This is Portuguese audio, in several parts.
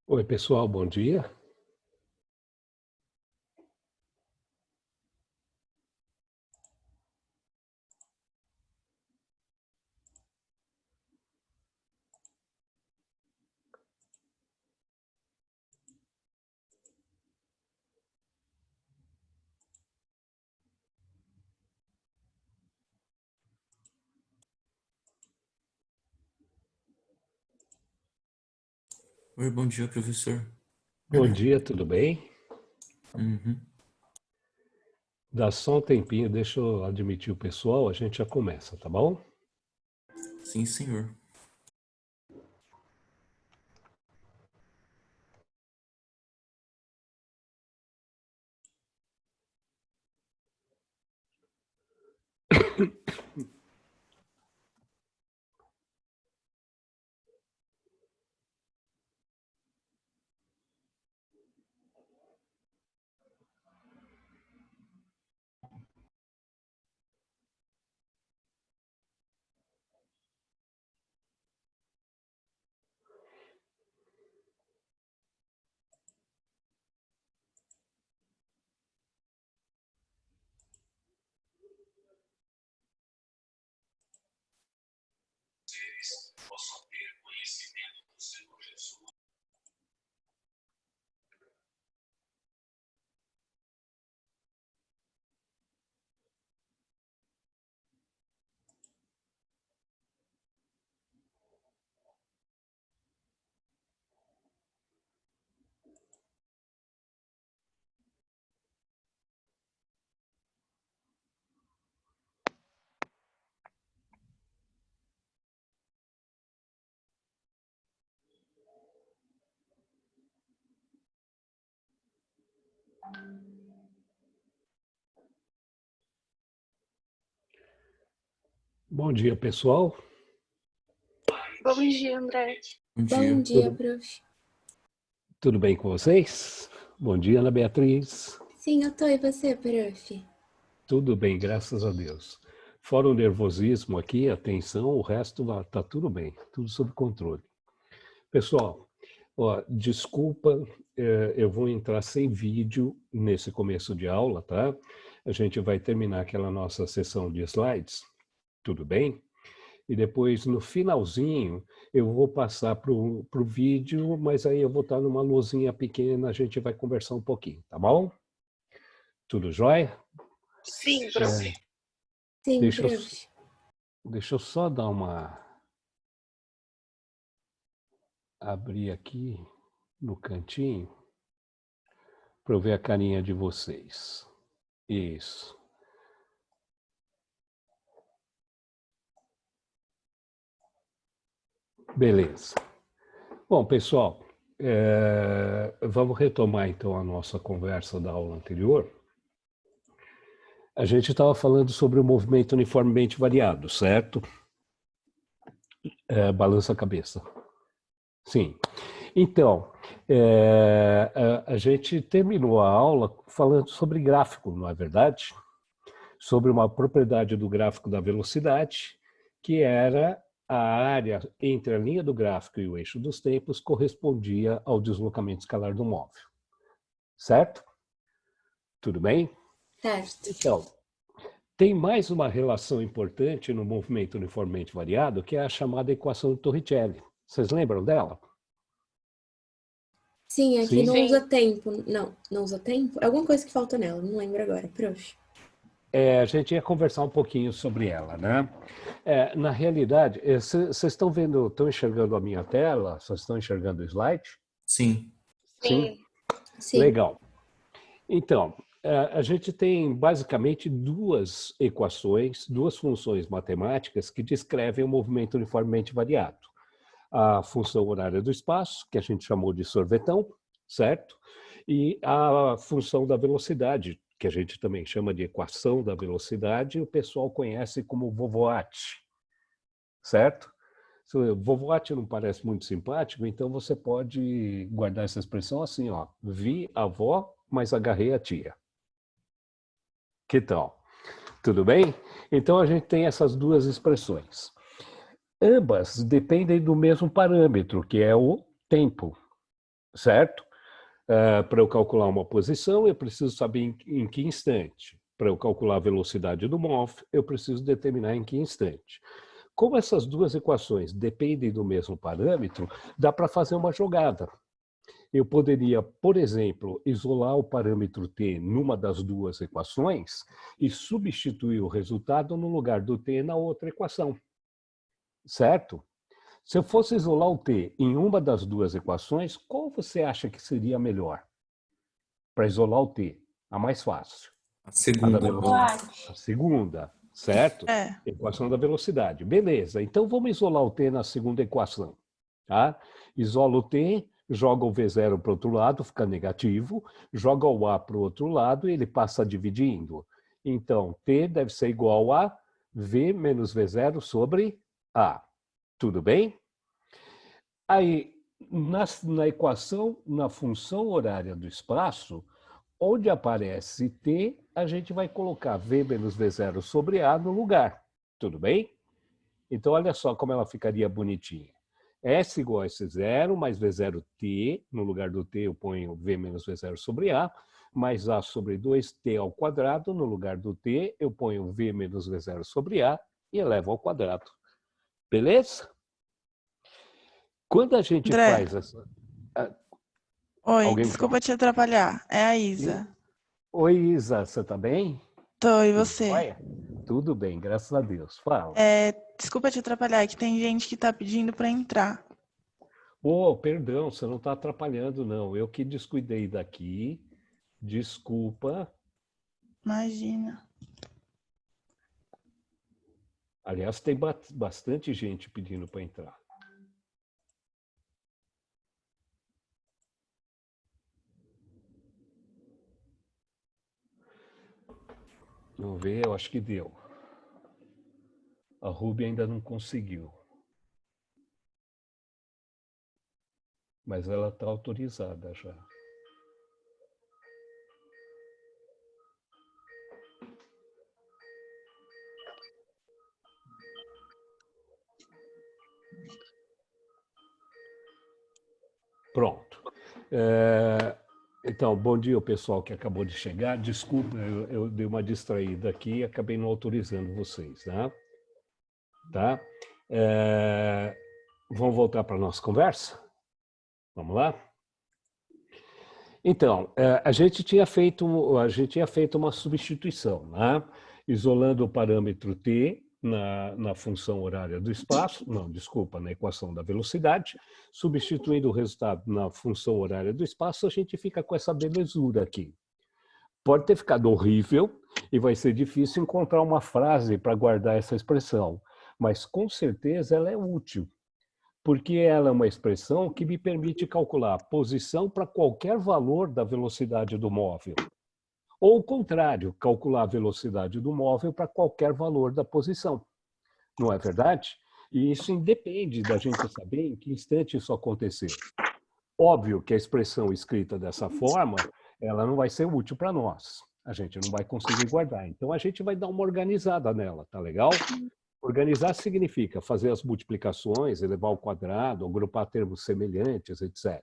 Oi, pessoal, bom dia. Oi, bom dia, professor. Bom dia, tudo bem? Uhum. Dá só um tempinho, deixa eu admitir o pessoal, a gente já começa, tá bom? Sim, senhor. Bom dia, pessoal. Bom dia, André. Bom Bom dia. dia, Tudo, prof. tudo bem com vocês? Bom dia, Ana Beatriz. Sim, eu tô. E você, prof? Tudo bem, graças a Deus. Fora o nervosismo aqui, atenção, o resto tá tudo bem, tudo sob controle. Pessoal, ó, desculpa, eu vou entrar sem vídeo nesse começo de aula, tá? A gente vai terminar aquela nossa sessão de slides, tudo bem? E depois, no finalzinho, eu vou passar para o vídeo, mas aí eu vou estar numa luzinha pequena, a gente vai conversar um pouquinho, tá bom? Tudo jóia? Sim, É, prof. Sim, deixa eu, prof. deixa eu só dar uma... abrir aqui no cantinho para eu ver a carinha de vocês. Isso. Beleza. Bom, pessoal, vamos retomar então a nossa conversa da aula anterior. A gente estava falando sobre o movimento uniformemente variado, certo? Balança a cabeça. Sim. Então, a gente terminou a aula falando sobre gráfico, não é verdade? Sobre uma propriedade do gráfico da velocidade, que era a área entre a linha do gráfico e o eixo dos tempos correspondia ao deslocamento escalar do móvel. Certo? Tudo bem? Certo. Então, tem mais uma relação importante no movimento uniformemente variado, que é a chamada equação de Torricelli. Vocês lembram dela? Sim, aqui Sim? não usa Sim. tempo. Não, não usa tempo? Alguma coisa que falta nela, não lembro agora, prof. A gente ia conversar um pouquinho sobre ela, né? Na realidade, vocês estão vendo, estão enxergando a minha tela? Vocês estão enxergando o slide? Sim. Sim? Sim. Sim. Legal. Então, a gente tem basicamente duas equações, duas funções matemáticas que descrevem o movimento uniformemente variado. A função horária do espaço, que a gente chamou de sorvetão, certo? E a função da velocidade, que a gente também chama de equação da velocidade, o pessoal conhece como vovoate, certo? Se o vovoate não parece muito simpático, então você pode guardar essa expressão assim, ó, vi a avó, mas agarrei a tia. Que tal? Tudo bem? Então a gente tem essas duas expressões. Ambas dependem do mesmo parâmetro, que é o tempo, certo? Para eu calcular uma posição, eu preciso saber em que instante. Para eu calcular a velocidade do móvel, eu preciso determinar em que instante. Como essas duas equações dependem do mesmo parâmetro, dá para fazer uma jogada. Eu poderia, por exemplo, isolar o parâmetro t numa das duas equações e substituir o resultado no lugar do t na outra equação. Certo? Se eu fosse isolar o t em uma das duas equações, qual você acha que seria melhor para isolar o t? A mais fácil. A segunda. A segunda, certo? Equação da velocidade. Beleza, então vamos isolar o t na segunda equação. Tá? Isola o t, joga o V0 para o outro lado, fica negativo, joga o A para o outro lado e ele passa dividindo. Então, t deve ser igual a V menos V0 sobre A. Tudo bem? Aí, na equação, na função horária do espaço, onde aparece t, a gente vai colocar v menos v0 sobre a no lugar. Tudo bem? Então, olha só como ela ficaria bonitinha. S igual a S0 mais v0t, no lugar do t eu ponho v menos v0 sobre a, mais a sobre 2t ao quadrado, no lugar do t eu ponho v menos v0 sobre a e elevo ao quadrado. Beleza? Quando a gente André. faz essa... Oi, Alguém desculpa te atrapalhar. É a Isa. Oi, Isa, você tá bem? Tô, e Tudo você? jóia? Tudo bem, graças a Deus. Fala. Desculpa te atrapalhar, é que tem gente que tá pedindo para entrar. Perdão, você não está atrapalhando, não. Eu que descuidei daqui. Desculpa. Imagina. Aliás, tem bastante gente pedindo para entrar. Vamos ver, eu acho que deu. A Ruby ainda não conseguiu. Mas ela está autorizada já. Pronto. Então, bom dia ao pessoal que acabou de chegar. Desculpa, eu dei uma distraída aqui e acabei não autorizando vocês, né? Tá? Vamos voltar para a nossa conversa? Vamos lá? Então, a gente tinha feito uma substituição, né? Isolando o parâmetro t na função horária do espaço, não, desculpa, na equação da velocidade, substituindo o resultado na função horária do espaço, a gente fica com essa belezura aqui. Pode ter ficado horrível e vai ser difícil encontrar uma frase para guardar essa expressão, mas com certeza ela é útil, porque ela é uma expressão que me permite calcular a posição para qualquer valor da velocidade do móvel. Ou o contrário, calcular a velocidade do móvel para qualquer valor da posição. Não é verdade? E isso independe da gente saber em que instante isso aconteceu. Óbvio que a expressão escrita dessa forma, ela não vai ser útil para nós. A gente não vai conseguir guardar. Então, a gente vai dar uma organizada nela, tá legal? Organizar significa fazer as multiplicações, elevar ao quadrado, agrupar termos semelhantes, etc.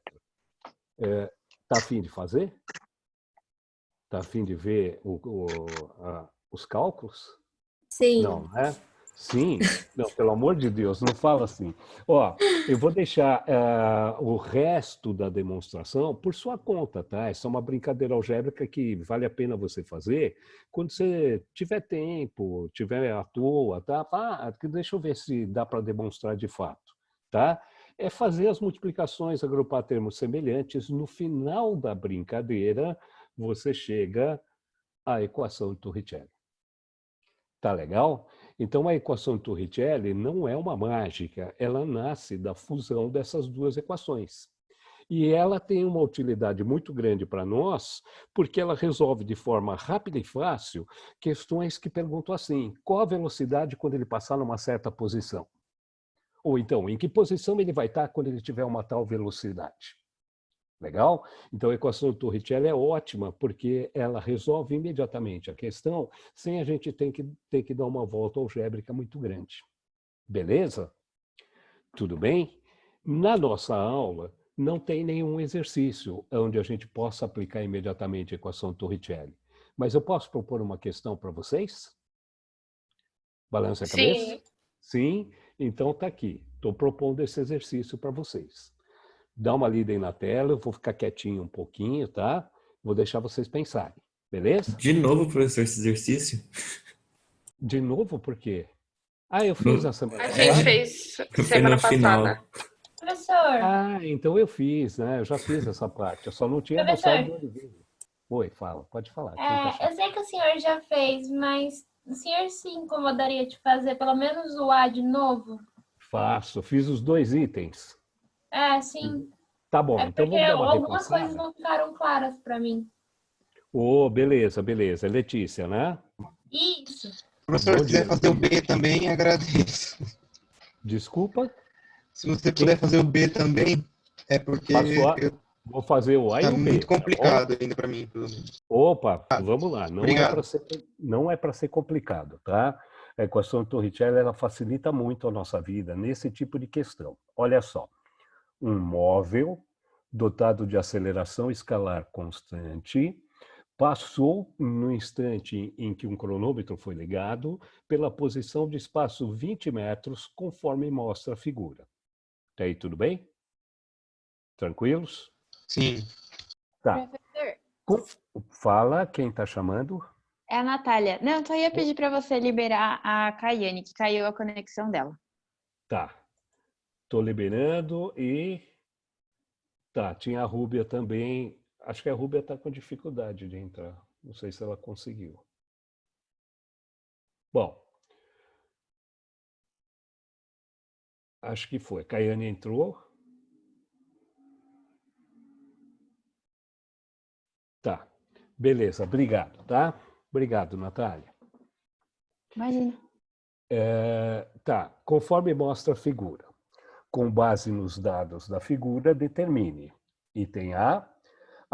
Tá a fim de fazer? Tá a fim de ver os cálculos? Sim. Não, né? Sim. Não, pelo amor de Deus, não fala assim. Ó, eu vou deixar o resto da demonstração por sua conta, tá? Essa é uma brincadeira algébrica que vale a pena você fazer quando você tiver tempo, tiver à toa, tá? Deixa eu ver se dá para demonstrar de fato, tá? É fazer as multiplicações, agrupar termos semelhantes. No final da brincadeira, você chega à equação de Torricelli. Tá legal? Então, a equação de Torricelli não é uma mágica, ela nasce da fusão dessas duas equações. E ela tem uma utilidade muito grande para nós, porque ela resolve de forma rápida e fácil questões que perguntam assim: qual a velocidade quando ele passar numa certa posição? Ou então, em que posição ele vai estar quando ele tiver uma tal velocidade? Legal? Então, a equação de Torricelli é ótima, porque ela resolve imediatamente a questão sem a gente ter que dar uma volta algébrica muito grande. Beleza? Tudo bem? Na nossa aula, não tem nenhum exercício onde a gente possa aplicar imediatamente a equação Torricelli. Mas eu posso propor uma questão para vocês? Balança a cabeça? Sim. Sim? Então está aqui. Estou propondo esse exercício para vocês. Dá uma lida aí na tela, eu vou ficar quietinho um pouquinho, tá? Vou deixar vocês pensarem, beleza? De novo, professor, esse exercício? De novo, por quê? Ah, eu fiz a semana A passada? gente fez Foi semana no final. passada. Professor, Ah, então eu fiz, né? Eu já fiz essa parte. Eu só não tinha Professor. mostrado do vídeo. Oi, fala, pode falar. Quem tá eu sei que o senhor já fez, mas o senhor se incomodaria de fazer pelo menos o A de novo? Faço, fiz os 2 itens. Sim. Tá bom, É então porque vamos dar uma algumas coisas repassada. não ficaram claras para mim. Ô, beleza, beleza. Letícia, né? Isso. Professor, Bom se quiser dia. fazer o B também, agradeço. Desculpa, Se você puder fazer o B também, é porque faço A. Vou fazer o A e tá o B. muito tá bom? complicado ainda para mim. Opa, vamos lá. Obrigado. Não é para ser complicado, tá? A equação de Torricelli, ela facilita muito a nossa vida nesse tipo de questão. Olha só, um móvel dotado de aceleração escalar constante passou no instante em que um cronômetro foi ligado pela posição de espaço 20 metros, conforme mostra a figura. Tá aí, tudo bem? Tranquilos? Sim. Tá. Professor, Fala, quem está chamando? é a Natália. Não, só ia pedir para você liberar a Caiane, que caiu a conexão dela. Tá. Tô liberando e... Tá, tinha a Rúbia também. Acho que a Rúbia está com dificuldade de entrar. Não sei se ela conseguiu. Bom. Acho que foi. Caiane entrou. Tá. Beleza, obrigado, tá? Obrigado, Natália. Imagina. Tá, conforme mostra a figura. Com base nos dados da figura, determine. Item A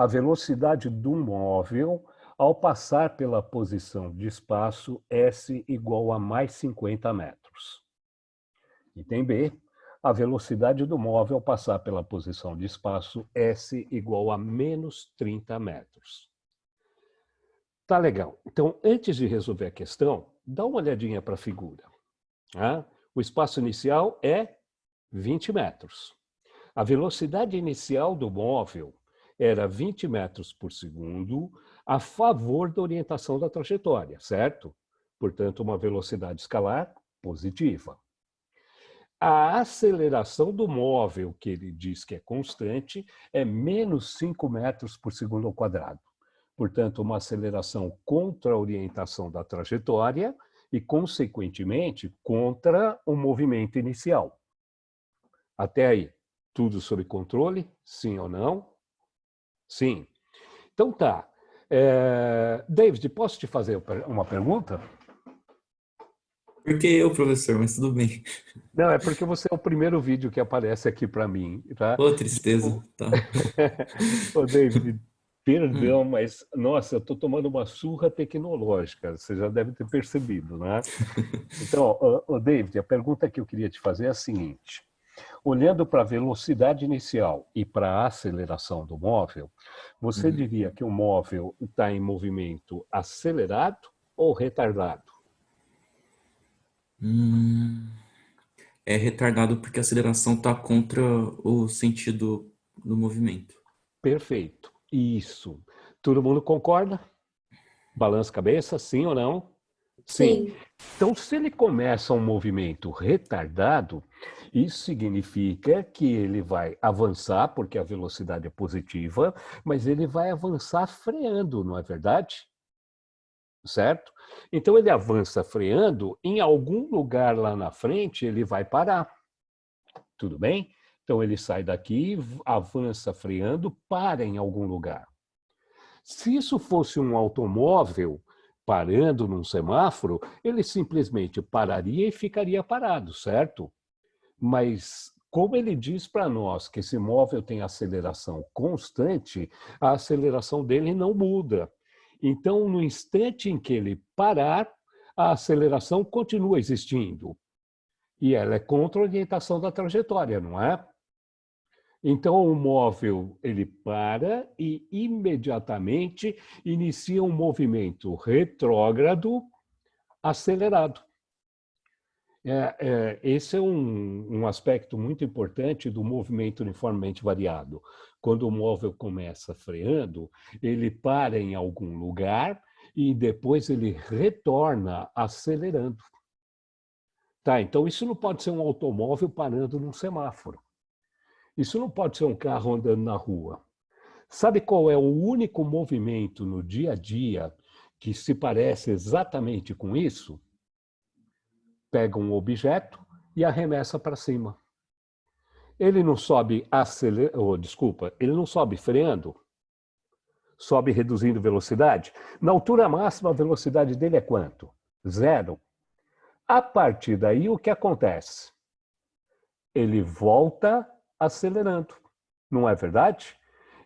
velocidade do móvel ao passar pela posição de espaço S igual a mais 50 metros. Item B, a velocidade do móvel ao passar pela posição de espaço S igual a menos 30 metros. Tá legal. Então, antes de resolver a questão, dá uma olhadinha para a figura. Tá? O espaço inicial é 20 metros. A velocidade inicial do móvel era 20 metros por segundo a favor da orientação da trajetória, certo? Portanto, uma velocidade escalar positiva. A aceleração do móvel, que ele diz que é constante, é menos 5 metros por segundo ao quadrado. Portanto, uma aceleração contra a orientação da trajetória e, consequentemente, contra o movimento inicial. Até aí, tudo sob controle? Sim ou não? Sim. Então tá. David, posso te fazer uma pergunta? Por que eu, professor? Mas tudo bem. Não, é porque você é o primeiro vídeo que aparece aqui para mim, tá? Ô, tristeza. Tá. Ô, David, perdão, mas, nossa, eu estou tomando uma surra tecnológica, você já deve ter percebido, né? Então, ô, David, a pergunta que eu queria te fazer é a seguinte. Olhando para a velocidade inicial e para a aceleração do móvel, você diria que o móvel está em movimento acelerado ou retardado? É retardado porque a aceleração está contra o sentido do movimento. Perfeito. Isso. Todo mundo concorda? Balança a cabeça, sim ou não? Sim. Então, se ele começa um movimento retardado, isso significa que ele vai avançar, porque a velocidade é positiva, mas ele vai avançar freando, não é verdade? Certo? Então, ele avança freando, em algum lugar lá na frente, ele vai parar. Tudo bem? Então, ele sai daqui, avança freando, para em algum lugar. Se isso fosse um automóvel parando num semáforo, ele simplesmente pararia e ficaria parado, certo? Mas, como ele diz para nós que esse móvel tem aceleração constante, a aceleração dele não muda. Então, no instante em que ele parar, a aceleração continua existindo. E ela é contra a orientação da trajetória, não é? Então, o móvel ele para e imediatamente inicia um movimento retrógrado acelerado. Esse é um aspecto muito importante do movimento uniformemente variado. Quando o móvel começa freando, ele para em algum lugar e depois ele retorna acelerando. Tá, então isso não pode ser um automóvel parando num semáforo. Isso não pode ser um carro andando na rua. Sabe qual é o único movimento no dia a dia que se parece exatamente com isso? Pega um objeto e arremessa para cima. Ele não sobe ele não sobe freando, sobe reduzindo velocidade. Na altura máxima, a velocidade dele é quanto? 0. A partir daí, o que acontece? Ele volta acelerando, não é verdade?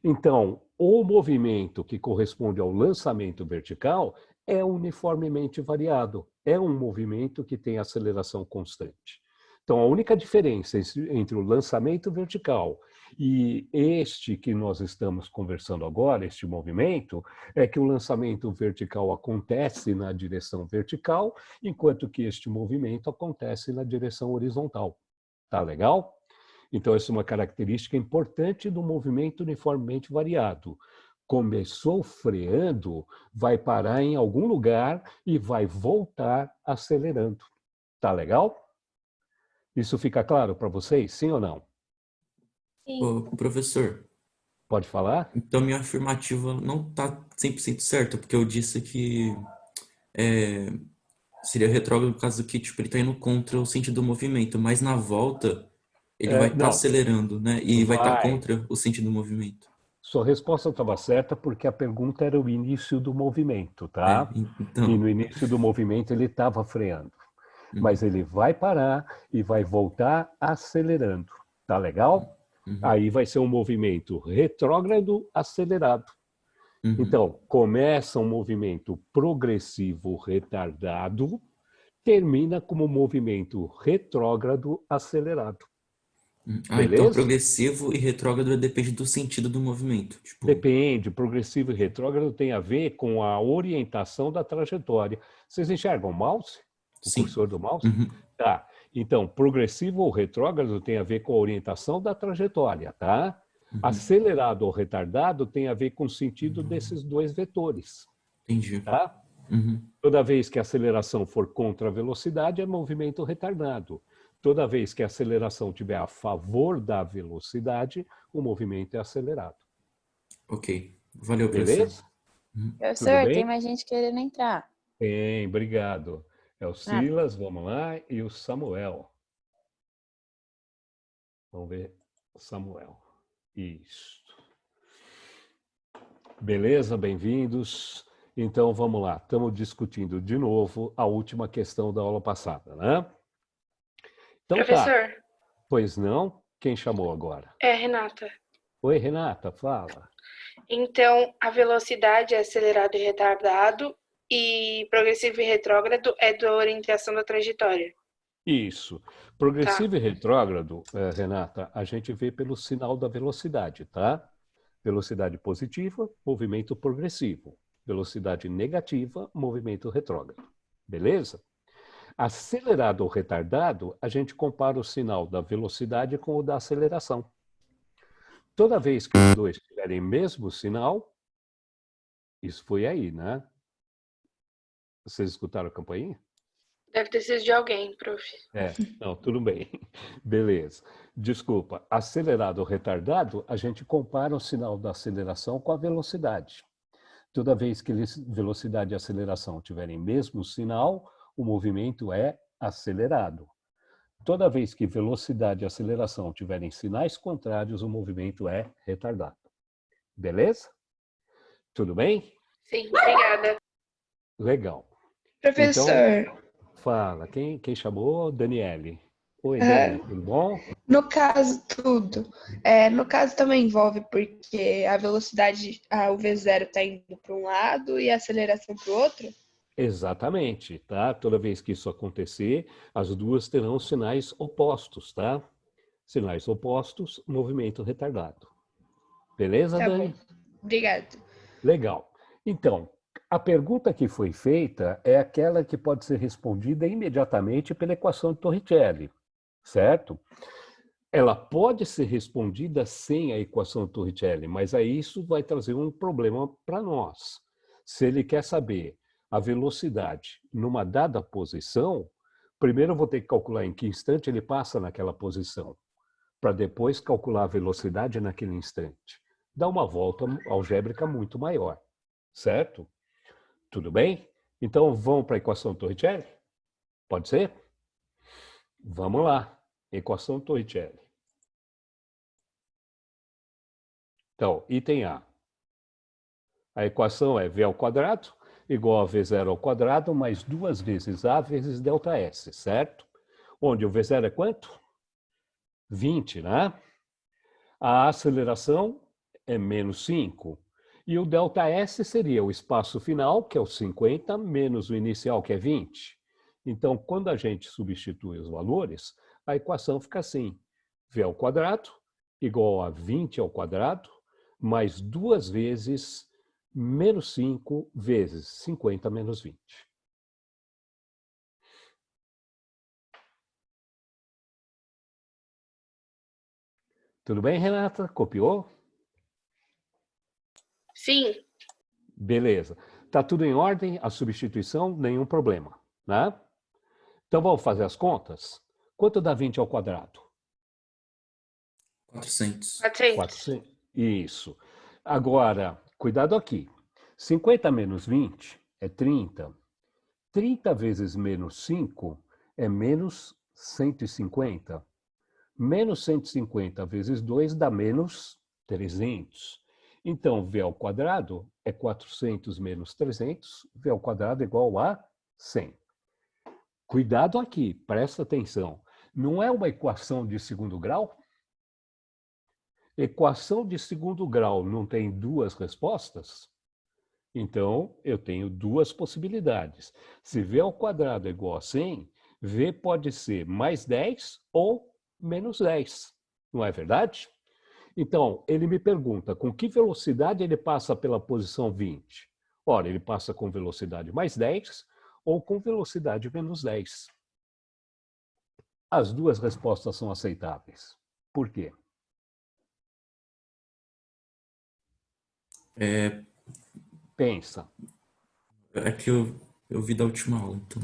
Então, o movimento que corresponde ao lançamento vertical é uniformemente variado. É um movimento que tem aceleração constante. Então, a única diferença entre o lançamento vertical e este que nós estamos conversando agora, este movimento, é que o lançamento vertical acontece na direção vertical, enquanto que este movimento acontece na direção horizontal. Tá legal? Então, essa é uma característica importante do movimento uniformemente variado. Começou freando, vai parar em algum lugar e vai voltar acelerando. Tá legal? Isso fica claro para vocês, sim ou não? Sim. Ô, professor, Pode falar? então minha afirmativa não está 100% certa, porque eu disse que é, seria retrógrado por causa que tipo, ele está indo contra o sentido do movimento, mas na volta ele vai estar Não, acelerando, né? E vai estar vai. contra o sentido do movimento. Sua resposta estava certa porque a pergunta era o início do movimento, tá? E Então, no início do movimento ele estava freando. Mas ele vai parar e vai voltar acelerando. Tá legal? Aí vai ser um movimento retrógrado acelerado. Então, começa um movimento progressivo retardado, termina como movimento retrógrado acelerado. então Beleza? progressivo e retrógrado depende do sentido do movimento. Tipo, Depende, progressivo e retrógrado tem a ver com a orientação da trajetória. Vocês enxergam o mouse? O sim. cursor do mouse? Tá. Então, progressivo ou retrógrado tem a ver com a orientação da trajetória, tá? Acelerado ou retardado tem a ver com o sentido desses dois vetores. Entendi. Tá? Toda vez que a aceleração for contra a velocidade, é movimento retardado. Toda vez que a aceleração estiver a favor da velocidade, o movimento é acelerado. Ok. Valeu, Beleza? professor. Professor, bem? tem mais gente querendo entrar. Bem, obrigado. É o Silas, vamos lá, e o Samuel. Vamos ver o Samuel. Isso. Beleza, bem-vindos. Então, vamos lá. Estamos discutindo de novo a última questão da aula passada, né? Então, Professor, tá. Pois não? Quem chamou agora? é Renata. Oi, Renata, fala. Então, a velocidade é acelerado e retardado e progressivo e retrógrado é da orientação da trajetória. Isso. Progressivo e retrógrado, Renata, a gente vê pelo sinal da velocidade, tá? Velocidade positiva, movimento progressivo. Velocidade negativa, movimento retrógrado. Beleza? Acelerado ou retardado, a gente compara o sinal da velocidade com o da aceleração. Toda vez que os dois tiverem mesmo sinal, isso foi aí, né? Vocês escutaram a campainha? Deve ter sido de alguém, prof. Não, tudo bem. Beleza. Desculpa, acelerado ou retardado, a gente compara o sinal da aceleração com a velocidade. Toda vez que velocidade e aceleração tiverem mesmo sinal, o movimento é acelerado. Toda vez que velocidade e aceleração tiverem sinais contrários, o movimento é retardado. Beleza? Tudo bem? Sim, obrigada. Legal. Professor, Então, fala. Quem chamou? Daniele. Oi, Dani, tudo bom? no caso, tudo. No caso também envolve porque a velocidade, o V0 está indo para um lado e a aceleração para o outro? Exatamente, tá? Toda vez que isso acontecer, as duas terão sinais opostos, tá? Sinais opostos, movimento retardado. Beleza, Tá Dani? bom. Obrigado. Legal. Então, a pergunta que foi feita é aquela que pode ser respondida imediatamente pela equação de Torricelli, certo? Ela pode ser respondida sem a equação de Torricelli, mas aí isso vai trazer um problema para nós. Se ele quer saber a velocidade numa dada posição, primeiro eu vou ter que calcular em que instante ele passa naquela posição, para depois calcular a velocidade naquele instante. Dá uma volta algébrica muito maior, certo? Tudo bem? Então, vamos para a equação Torricelli? Pode ser? Vamos lá. Equação Torricelli. Então, item A. A equação é V ao quadrado igual a V0 ao quadrado mais 2 vezes A vezes ΔS, certo? Onde o V0 é quanto? 20, né? A aceleração é menos 5. E o ΔS seria o espaço final, que é o 50, menos o inicial, que é 20. Então, quando a gente substitui os valores, a equação fica assim. V ao quadrado igual a 20 ao quadrado mais 2 vezes menos 5 vezes 50 menos 20. Tudo bem, Renata? Copiou? Sim. Beleza. Tá tudo em ordem, a substituição, nenhum problema, né? Então vamos fazer as contas? Quanto dá 20 ao quadrado? 400. 400. Isso. Agora, cuidado aqui. 50 menos 20 é 30. 30 vezes menos 5 é menos 150. Menos 150 vezes 2 dá menos 300. Então, V ao quadrado é 400 menos 300. V ao quadrado é igual a 100. Cuidado aqui, presta atenção. Não é uma equação de segundo grau? Equação de segundo grau não tem duas respostas? Então, eu tenho duas possibilidades. Se V ao quadrado é igual a 100, V pode ser mais 10 ou menos 10. Não é verdade? Então, ele me pergunta com que velocidade ele passa pela posição 20. Ora, ele passa com velocidade mais 10 ou com velocidade menos 10. As duas respostas são aceitáveis. Por quê? Pensa. É que eu vi da última aula, então.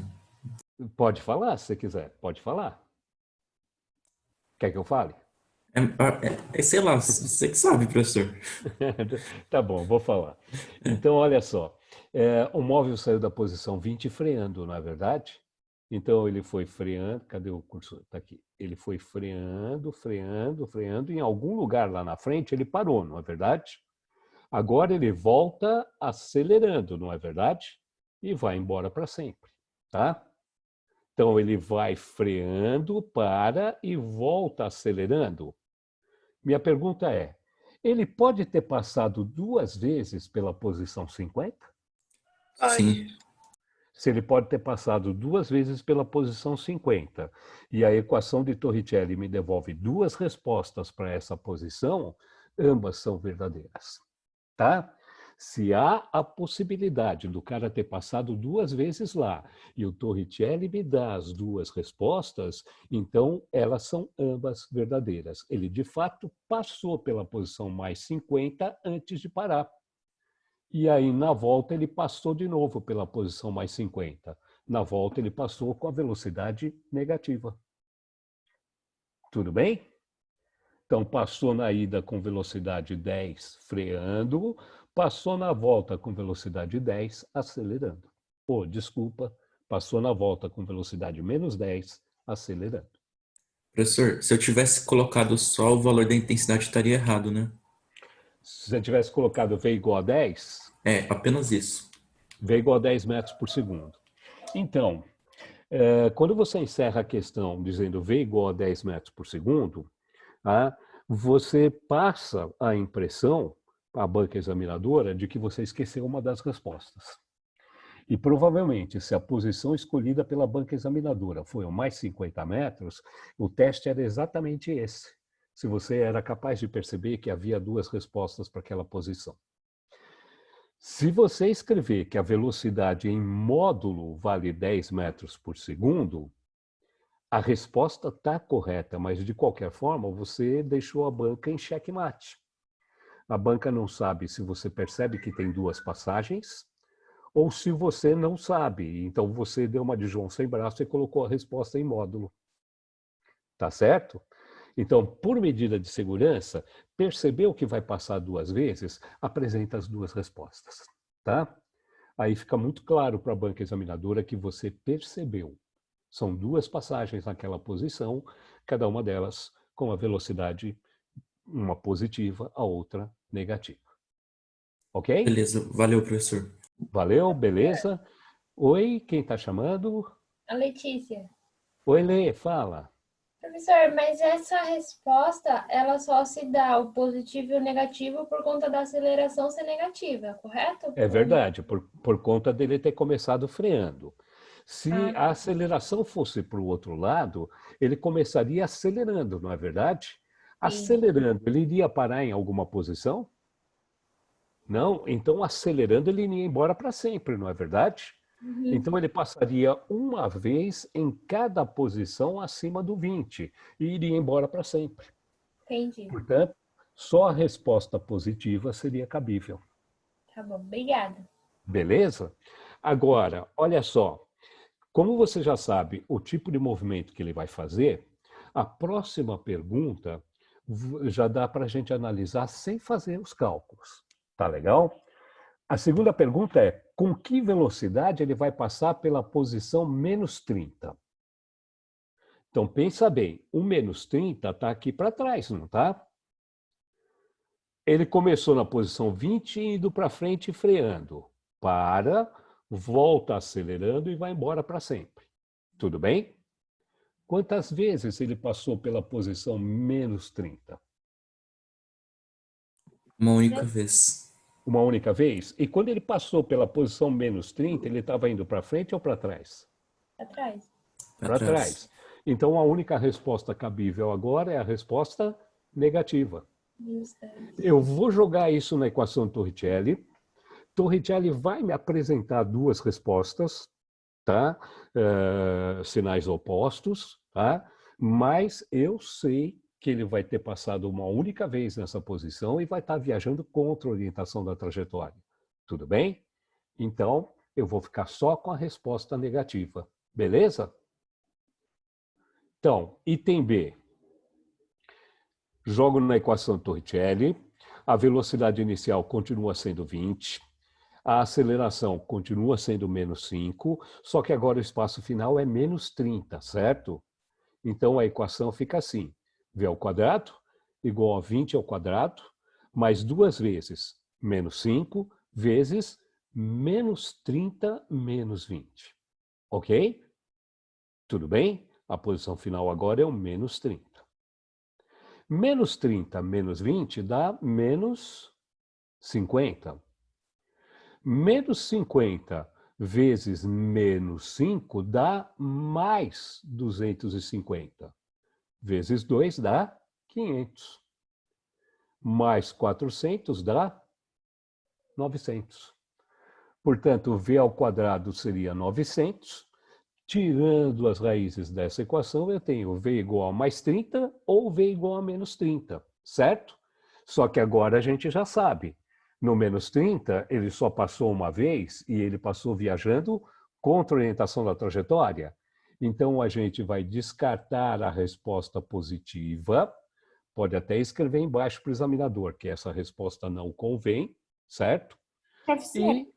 Pode falar, se você quiser. Pode falar. Quer que eu fale? Sei lá, você que sabe, professor. Tá bom, vou falar. Então, olha só. O móvel saiu da posição 20 freando, não é verdade? Então, ele foi freando. Cadê o cursor? Está aqui. Ele foi freando, freando, freando. Em algum lugar lá na frente, ele parou, não é verdade? Agora ele volta acelerando, não é verdade? E vai embora para sempre, tá? Então, ele vai freando, para e volta acelerando. Minha pergunta é, ele pode ter passado duas vezes pela posição 50? Sim. Se ele pode ter passado duas vezes pela posição 50 e a equação de Torricelli me devolve duas respostas para essa posição, ambas são verdadeiras, tá? Se há a possibilidade do cara ter passado duas vezes lá e o Torricelli me dá as duas respostas, então elas são ambas verdadeiras. Ele, de fato, passou pela posição mais 50 antes de parar. E aí, na volta, ele passou de novo pela posição mais 50. Na volta, ele passou com a velocidade negativa. Tudo bem? Então, passou na ida com velocidade 10, freando, passou na volta com velocidade 10, acelerando. Desculpa, passou na volta com velocidade menos 10, acelerando. Professor, se eu tivesse colocado só o valor da intensidade, estaria errado, né? Se você tivesse colocado V igual a 10... apenas isso. V igual a 10 metros por segundo. Então, quando você encerra a questão dizendo V igual a 10 metros por segundo, você passa a impressão, à banca examinadora, de que você esqueceu uma das respostas. E provavelmente, se a posição escolhida pela banca examinadora foi o mais 50 metros, o teste era exatamente esse. se você era capaz de perceber que havia duas respostas para aquela posição. Se você escrever que a velocidade em módulo vale 10 metros por segundo, a resposta está correta, mas de qualquer forma você deixou a banca em xeque-mate. A banca não sabe se você percebe que tem duas passagens ou se você não sabe. Então você deu uma de João sem braço e colocou a resposta em módulo. Tá certo? Então, por medida de segurança, percebeu que vai passar duas vezes, apresenta as duas respostas, tá? Aí fica muito claro para a banca examinadora que você percebeu. São duas passagens naquela posição, cada uma delas com a velocidade, uma positiva, a outra negativa. Ok? Beleza, valeu, professor. Valeu, beleza? Oi, quem está chamando? A Letícia. Oi, Lê, fala. Professor, mas essa resposta, ela só se dá o positivo e o negativo por conta da aceleração ser negativa, correto? É verdade, por conta dele ter começado freando. Se a Ah, aceleração fosse para o outro lado, ele começaria acelerando, não é verdade? sim. Acelerando, ele iria parar em alguma posição? Não? Então, acelerando, ele iria embora para sempre, não é verdade? Uhum, Então, ele passaria uma vez em cada posição acima do 20 e iria embora para sempre. entendi. Portanto, só a resposta positiva seria cabível. Tá bom, obrigada. Beleza? Agora, olha só. Como você já sabe o tipo de movimento que ele vai fazer, a próxima pergunta já dá para a gente analisar sem fazer os cálculos. Tá legal? A segunda pergunta é: com que velocidade ele vai passar pela posição menos 30? Então, pensa bem, o menos 30 está aqui para trás, não está? Ele começou na posição 20 indo para frente e freando. Para, volta acelerando e vai embora para sempre. Tudo bem? Quantas vezes ele passou pela posição menos 30? Uma única vez. Uma única vez? E quando ele passou pela posição menos 30, ele estava indo para frente ou para trás? Atrás. Para trás. Então, a única resposta cabível agora é a resposta negativa. Eu vou jogar isso na equação Torricelli. Torricelli vai me apresentar duas respostas, tá? Sinais opostos, tá? Mas eu sei que ele vai ter passado uma única vez nessa posição e vai estar viajando contra a orientação da trajetória. Tudo bem? Então, eu vou ficar só com a resposta negativa. Beleza? Então, item B. Jogo na equação Torricelli. A velocidade inicial continua sendo 20. A aceleração continua sendo menos 5, só que agora o espaço final é menos 30, certo? Então, a equação fica assim. V ao quadrado igual a 20 ao quadrado, mais duas vezes menos 5, vezes menos 30 menos 20. Ok? Tudo bem? A posição final agora é o menos 30. Menos 30 menos 20 dá menos 50. Menos 50 vezes menos 5 dá mais 250. Vezes 2 dá 500. Mais 400 dá 900. Portanto, V ao quadrado seria 900. Tirando as raízes dessa equação, eu tenho V igual a mais 30 ou V igual a menos 30, certo? Só que agora a gente já sabe. No menos 30, ele só passou uma vez e ele passou viajando contra a orientação da trajetória. Então, a gente vai descartar a resposta positiva. Pode até escrever embaixo para o examinador que essa resposta não convém, certo? Professor, E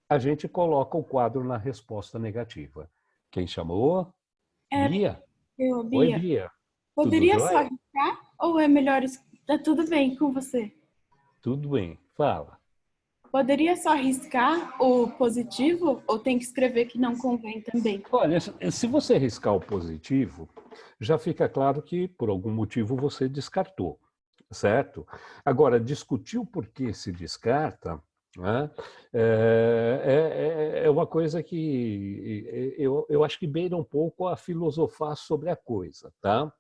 a gente coloca o quadro na resposta negativa. Quem chamou? Bia? eu, Oi, Bia, Bia. poderia Tudo só jóia? riscar ou é melhor... Tá tudo bem com você? Tudo bem. Fala. Poderia só riscar o positivo ou tem que escrever que não convém também? Olha, se você riscar o positivo, já fica claro que por algum motivo você descartou, certo? Agora, discutir o porquê se descarta, né, é uma coisa que eu acho que beira um pouco a filosofar sobre a coisa, tá?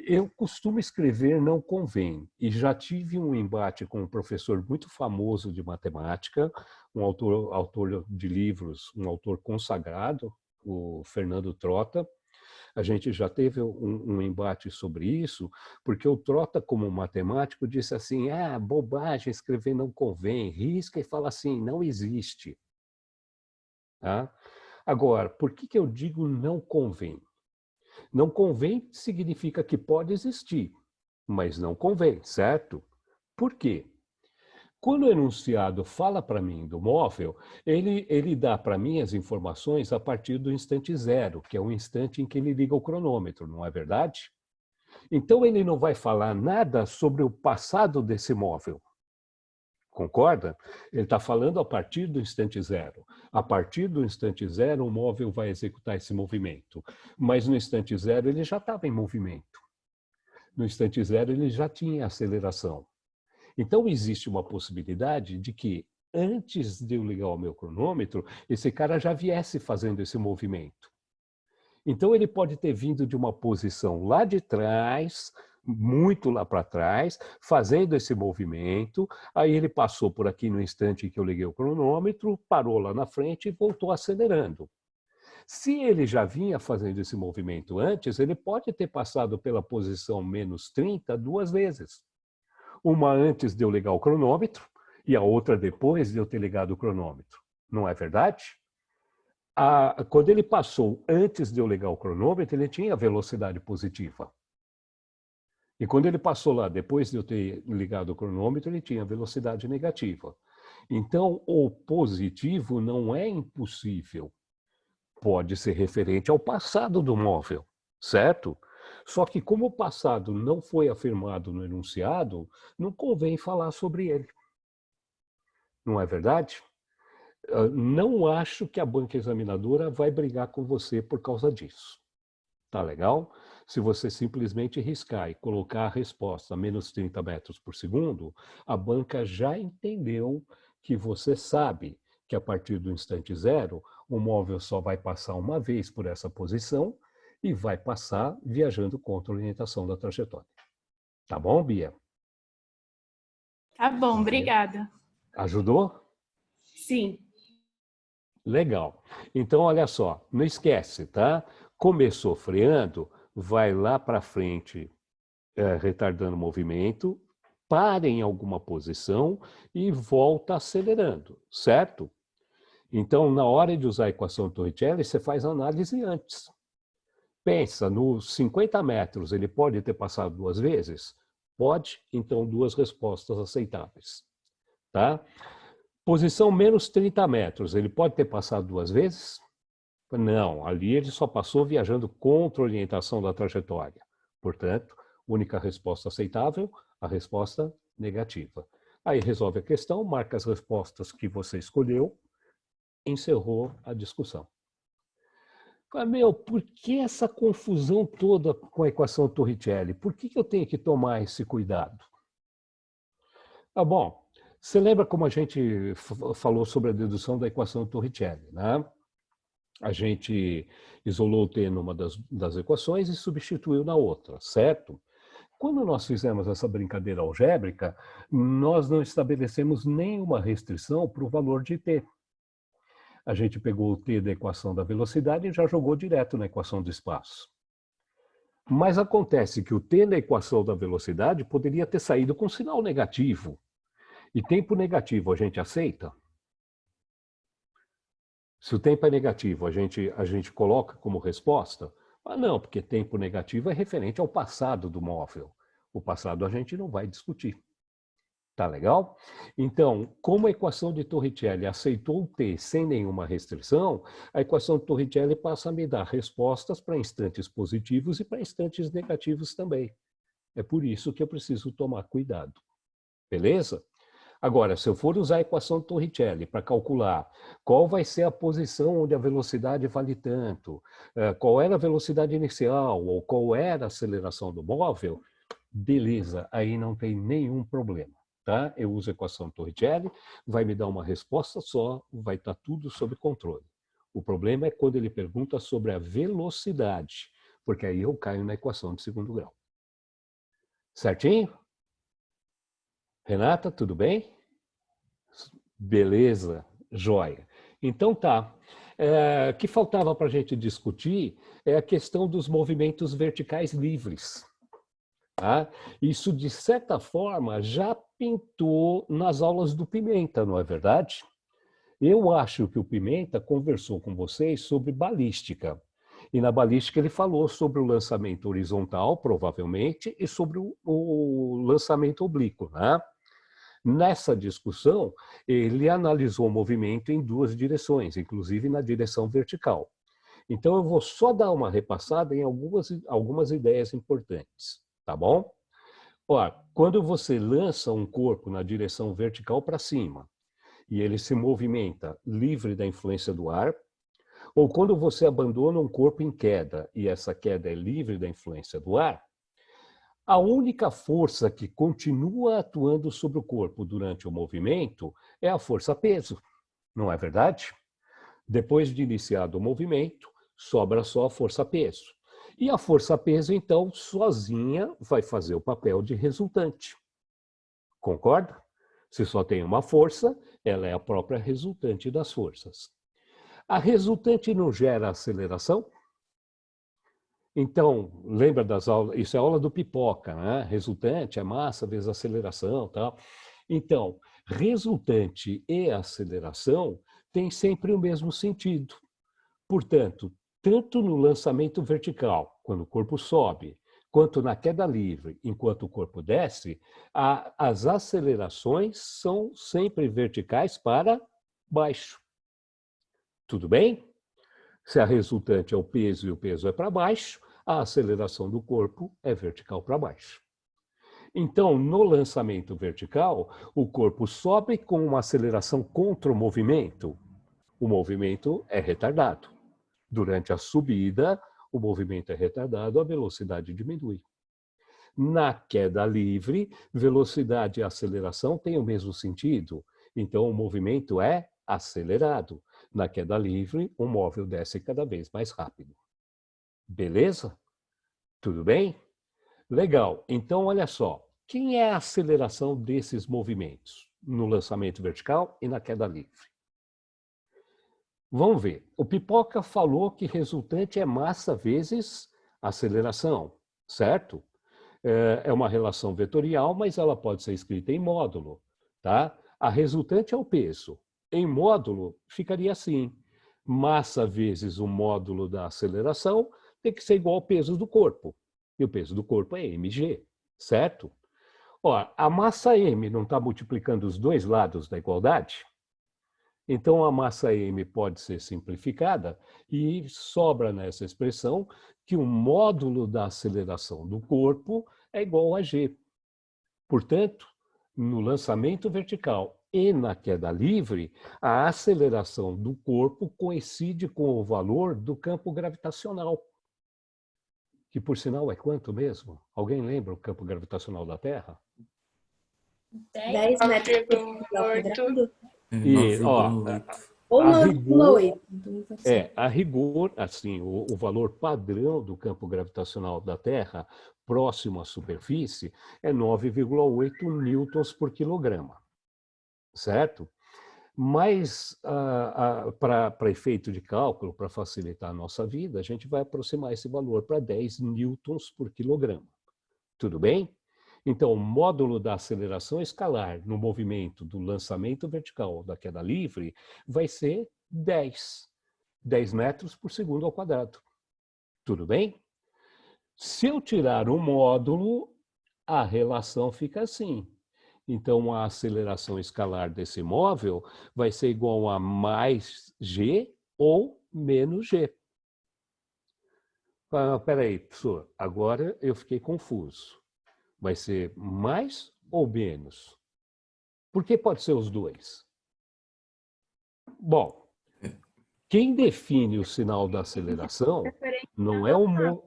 Eu costumo escrever não convém, e já tive um embate com um professor muito famoso de matemática, um autor de livros, um autor consagrado, o Fernando Trota. A gente já teve um embate sobre isso, porque o Trota, como matemático, disse assim, bobagem, escrever não convém, risca e fala assim, não existe. Tá? Agora, por que eu digo não convém? Não convém significa que pode existir, mas não convém, certo? Por quê? Quando o enunciado fala para mim do móvel, ele dá para mim as informações a partir do instante zero, que é o instante em que ele liga o cronômetro, não é verdade? Então ele não vai falar nada sobre o passado desse móvel. Concorda? Ele está falando a partir do instante zero. A partir do instante zero, o móvel vai executar esse movimento. Mas no instante zero, ele já estava em movimento. No instante zero, ele já tinha aceleração. Então, existe uma possibilidade de que, antes de eu ligar o meu cronômetro, esse cara já viesse fazendo esse movimento. Então, ele pode ter vindo de uma posição lá de trás, muito lá para trás, fazendo esse movimento, aí ele passou por aqui no instante em que eu liguei o cronômetro, parou lá na frente e voltou acelerando. Se ele já vinha fazendo esse movimento antes, ele pode ter passado pela posição menos 30 duas vezes. Uma antes de eu ligar o cronômetro e a outra depois de eu ter ligado o cronômetro. Não é verdade? Quando ele passou antes de eu ligar o cronômetro, ele tinha velocidade positiva. E quando ele passou lá depois de eu ter ligado o cronômetro, ele tinha velocidade negativa. Então, o positivo não é impossível. Pode ser referente ao passado do móvel, certo? Só que como o passado não foi afirmado no enunciado, não convém falar sobre ele. Não é verdade? Não acho que a banca examinadora vai brigar com você por causa disso. Tá legal? Se você simplesmente riscar e colocar a resposta a menos 30 metros por segundo, a banca já entendeu que você sabe que a partir do instante zero, o móvel só vai passar uma vez por essa posição e vai passar viajando contra a orientação da trajetória. Tá bom, Bia? Tá bom, obrigada. Ajudou? Sim. Legal. Então, olha só, não esquece, tá? Começou freando, vai lá para frente, retardando o movimento, para em alguma posição e volta acelerando, certo? Então, na hora de usar a equação Torricelli, você faz a análise antes. Pensa, nos 50 metros, ele pode ter passado duas vezes? Pode, então duas respostas aceitáveis. Tá? Posição menos 30 metros, ele pode ter passado duas vezes? Não, ali ele só passou viajando contra a orientação da trajetória. Portanto, única resposta aceitável, a resposta negativa. Aí resolve a questão, marca as respostas que você escolheu, encerrou a discussão. Por que essa confusão toda com a equação Torricelli? Por que eu tenho que tomar esse cuidado? Bom, você lembra como a gente falou sobre a dedução da equação Torricelli, né? A gente isolou o t numa das equações e substituiu na outra, certo? Quando nós fizemos essa brincadeira algébrica, nós não estabelecemos nenhuma restrição para o valor de t. A gente pegou o t da equação da velocidade e já jogou direto na equação do espaço. Mas acontece que o t da equação da velocidade poderia ter saído com sinal negativo. E tempo negativo a gente aceita? Se o tempo é negativo, a gente coloca como resposta? Não, porque tempo negativo é referente ao passado do móvel. O passado a gente não vai discutir. Tá legal? Então, como a equação de Torricelli aceitou o t sem nenhuma restrição, a equação de Torricelli passa a me dar respostas para instantes positivos e para instantes negativos também. É por isso que eu preciso tomar cuidado. Beleza? Agora, se eu for usar a equação de Torricelli para calcular qual vai ser a posição onde a velocidade vale tanto, qual era a velocidade inicial ou qual era a aceleração do móvel, beleza, aí não tem nenhum problema. Tá? Eu uso a equação Torricelli, vai me dar uma resposta só, vai estar tudo sob controle. O problema é quando ele pergunta sobre a velocidade, porque aí eu caio na equação de segundo grau. Certinho? Renata, tudo bem? Beleza, joia. Então tá. O que faltava para a gente discutir é a questão dos movimentos verticais livres. Tá? Isso, de certa forma, já pintou nas aulas do Pimenta, não é verdade? Eu acho que o Pimenta conversou com vocês sobre balística. E na balística ele falou sobre o lançamento horizontal, provavelmente, e sobre o lançamento oblíquo, né? Nessa discussão, ele analisou o movimento em duas direções, inclusive na direção vertical. Então, eu vou só dar uma repassada em algumas ideias importantes, tá bom? Ó, quando você lança um corpo na direção vertical para cima, e ele se movimenta livre da influência do ar, ou quando você abandona um corpo em queda, e essa queda é livre da influência do ar, a única força que continua atuando sobre o corpo durante o movimento é a força-peso, não é verdade? Depois de iniciado o movimento, sobra só a força-peso. E a força-peso, então, sozinha vai fazer o papel de resultante. Concorda? Se só tem uma força, ela é a própria resultante das forças. A resultante não gera aceleração? Então, lembra das aulas, isso é a aula do Pipoca, né? Resultante é massa vezes aceleração, tal. Então, resultante e aceleração têm sempre o mesmo sentido. Portanto, tanto no lançamento vertical, quando o corpo sobe, quanto na queda livre, enquanto o corpo desce, as acelerações são sempre verticais para baixo. Tudo bem? Se a resultante é o peso e o peso é para baixo, a aceleração do corpo é vertical para baixo. Então, no lançamento vertical, o corpo sobe com uma aceleração contra o movimento. O movimento é retardado. Durante a subida, o movimento é retardado, a velocidade diminui. Na queda livre, velocidade e aceleração têm o mesmo sentido. Então, o movimento é acelerado. Na queda livre, o móvel desce cada vez mais rápido. Beleza? Tudo bem? Legal. Então, olha só. Quem é a aceleração desses movimentos? No lançamento vertical e na queda livre. Vamos ver. O Pipoca falou que resultante é massa vezes aceleração, certo? É uma relação vetorial, mas ela pode ser escrita em módulo, tá? A resultante é o peso. Em módulo, ficaria assim. Massa vezes o módulo da aceleração tem que ser igual ao peso do corpo. E o peso do corpo é mg, certo? Ó, a massa m não está multiplicando os dois lados da igualdade? Então, a massa m pode ser simplificada e sobra nessa expressão que o módulo da aceleração do corpo é igual a g. Portanto, no lançamento vertical e na queda livre, a aceleração do corpo coincide com o valor do campo gravitacional. Que, por sinal, é quanto mesmo? Alguém lembra o campo gravitacional da Terra? 10 metros por quadrado? E, ó, 9,8. Ou a rigor, 9,8. a rigor, assim, o valor padrão do campo gravitacional da Terra, próximo à superfície, é 9,8 newtons por quilograma, certo? Mas, para efeito de cálculo, para facilitar a nossa vida, a gente vai aproximar esse valor para 10 newtons por quilograma. Tudo bem? Então, o módulo da aceleração escalar no movimento do lançamento vertical da queda livre vai ser 10 metros por segundo ao quadrado. Tudo bem? Se eu tirar o módulo, a relação fica assim. Então, a aceleração escalar desse móvel vai ser igual a mais g ou menos g. Espera aí, professor, agora eu fiquei confuso. Vai ser mais ou menos? Por que pode ser os dois? Bom, quem define o sinal da aceleração não é o...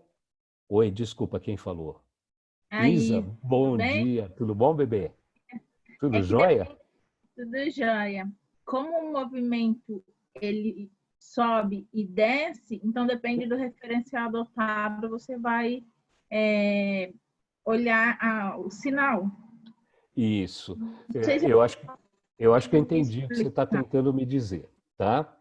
Oi, desculpa, quem falou? Aí, Isa, bom dia. Tudo bom, bebê? Tudo jóia? Tudo jóia. Como o movimento ele sobe e desce, então depende do referencial adotado, você vai olhar o sinal. Isso. Não sei se Eu acho que eu entendi o que você está tentando me dizer, tá?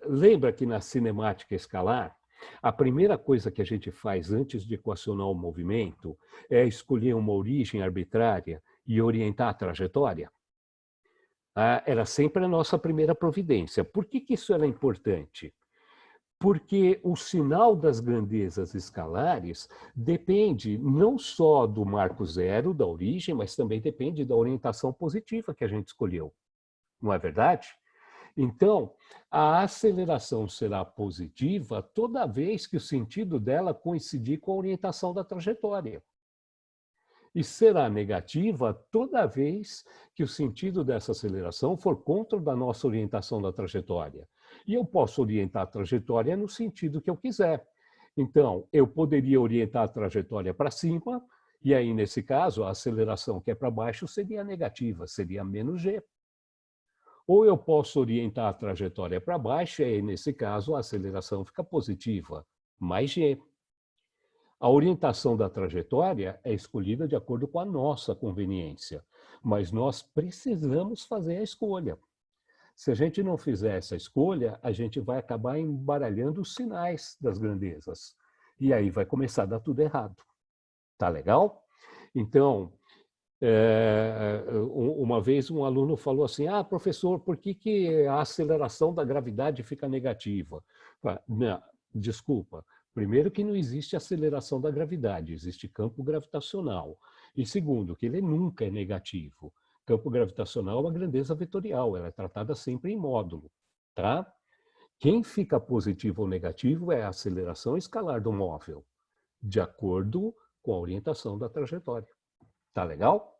Lembra que na cinemática escalar, a primeira coisa que a gente faz antes de equacionar o movimento é escolher uma origem arbitrária e orientar a trajetória? Era sempre a nossa primeira providência. Por que isso era importante? Porque o sinal das grandezas escalares depende não só do marco zero, da origem, mas também depende da orientação positiva que a gente escolheu. Não é verdade? Então, a aceleração será positiva toda vez que o sentido dela coincidir com a orientação da trajetória. E será negativa toda vez que o sentido dessa aceleração for contra da nossa orientação da trajetória. E eu posso orientar a trajetória no sentido que eu quiser. Então, eu poderia orientar a trajetória para cima, e aí, nesse caso, a aceleração que é para baixo seria negativa, seria menos g. Ou eu posso orientar a trajetória para baixo, e aí, nesse caso, a aceleração fica positiva, mais g. A orientação da trajetória é escolhida de acordo com a nossa conveniência, mas nós precisamos fazer a escolha. Se a gente não fizer essa escolha, a gente vai acabar embaralhando os sinais das grandezas. E aí vai começar a dar tudo errado. Tá legal? Então, uma vez um aluno falou assim, professor, por que a aceleração da gravidade fica negativa? Não, desculpa. Primeiro que não existe aceleração da gravidade, existe campo gravitacional. E segundo, que ele nunca é negativo. Campo gravitacional é uma grandeza vetorial, ela é tratada sempre em módulo, tá? Quem fica positivo ou negativo é a aceleração escalar do móvel, de acordo com a orientação da trajetória. Tá legal?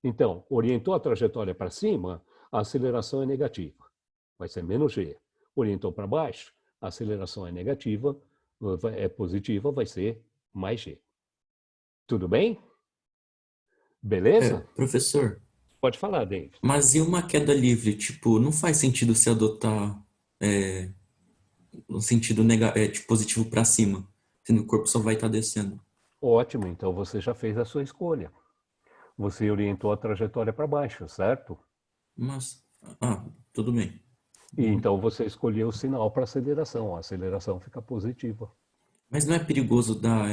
Então, orientou a trajetória para cima, a aceleração é negativa, vai ser menos g. Orientou para baixo, a aceleração é negativa, é positiva, vai ser mais g. Tudo bem? Beleza? Professor. Pode falar, David. Mas e uma queda livre? Tipo, não faz sentido se adotar um sentido positivo para cima, sendo que o corpo só vai estar descendo. Ótimo, então você já fez a sua escolha. Você orientou a trajetória para baixo, certo? Mas, tudo bem. E então você escolheu o sinal para aceleração. A aceleração fica positiva. Mas não é perigoso dar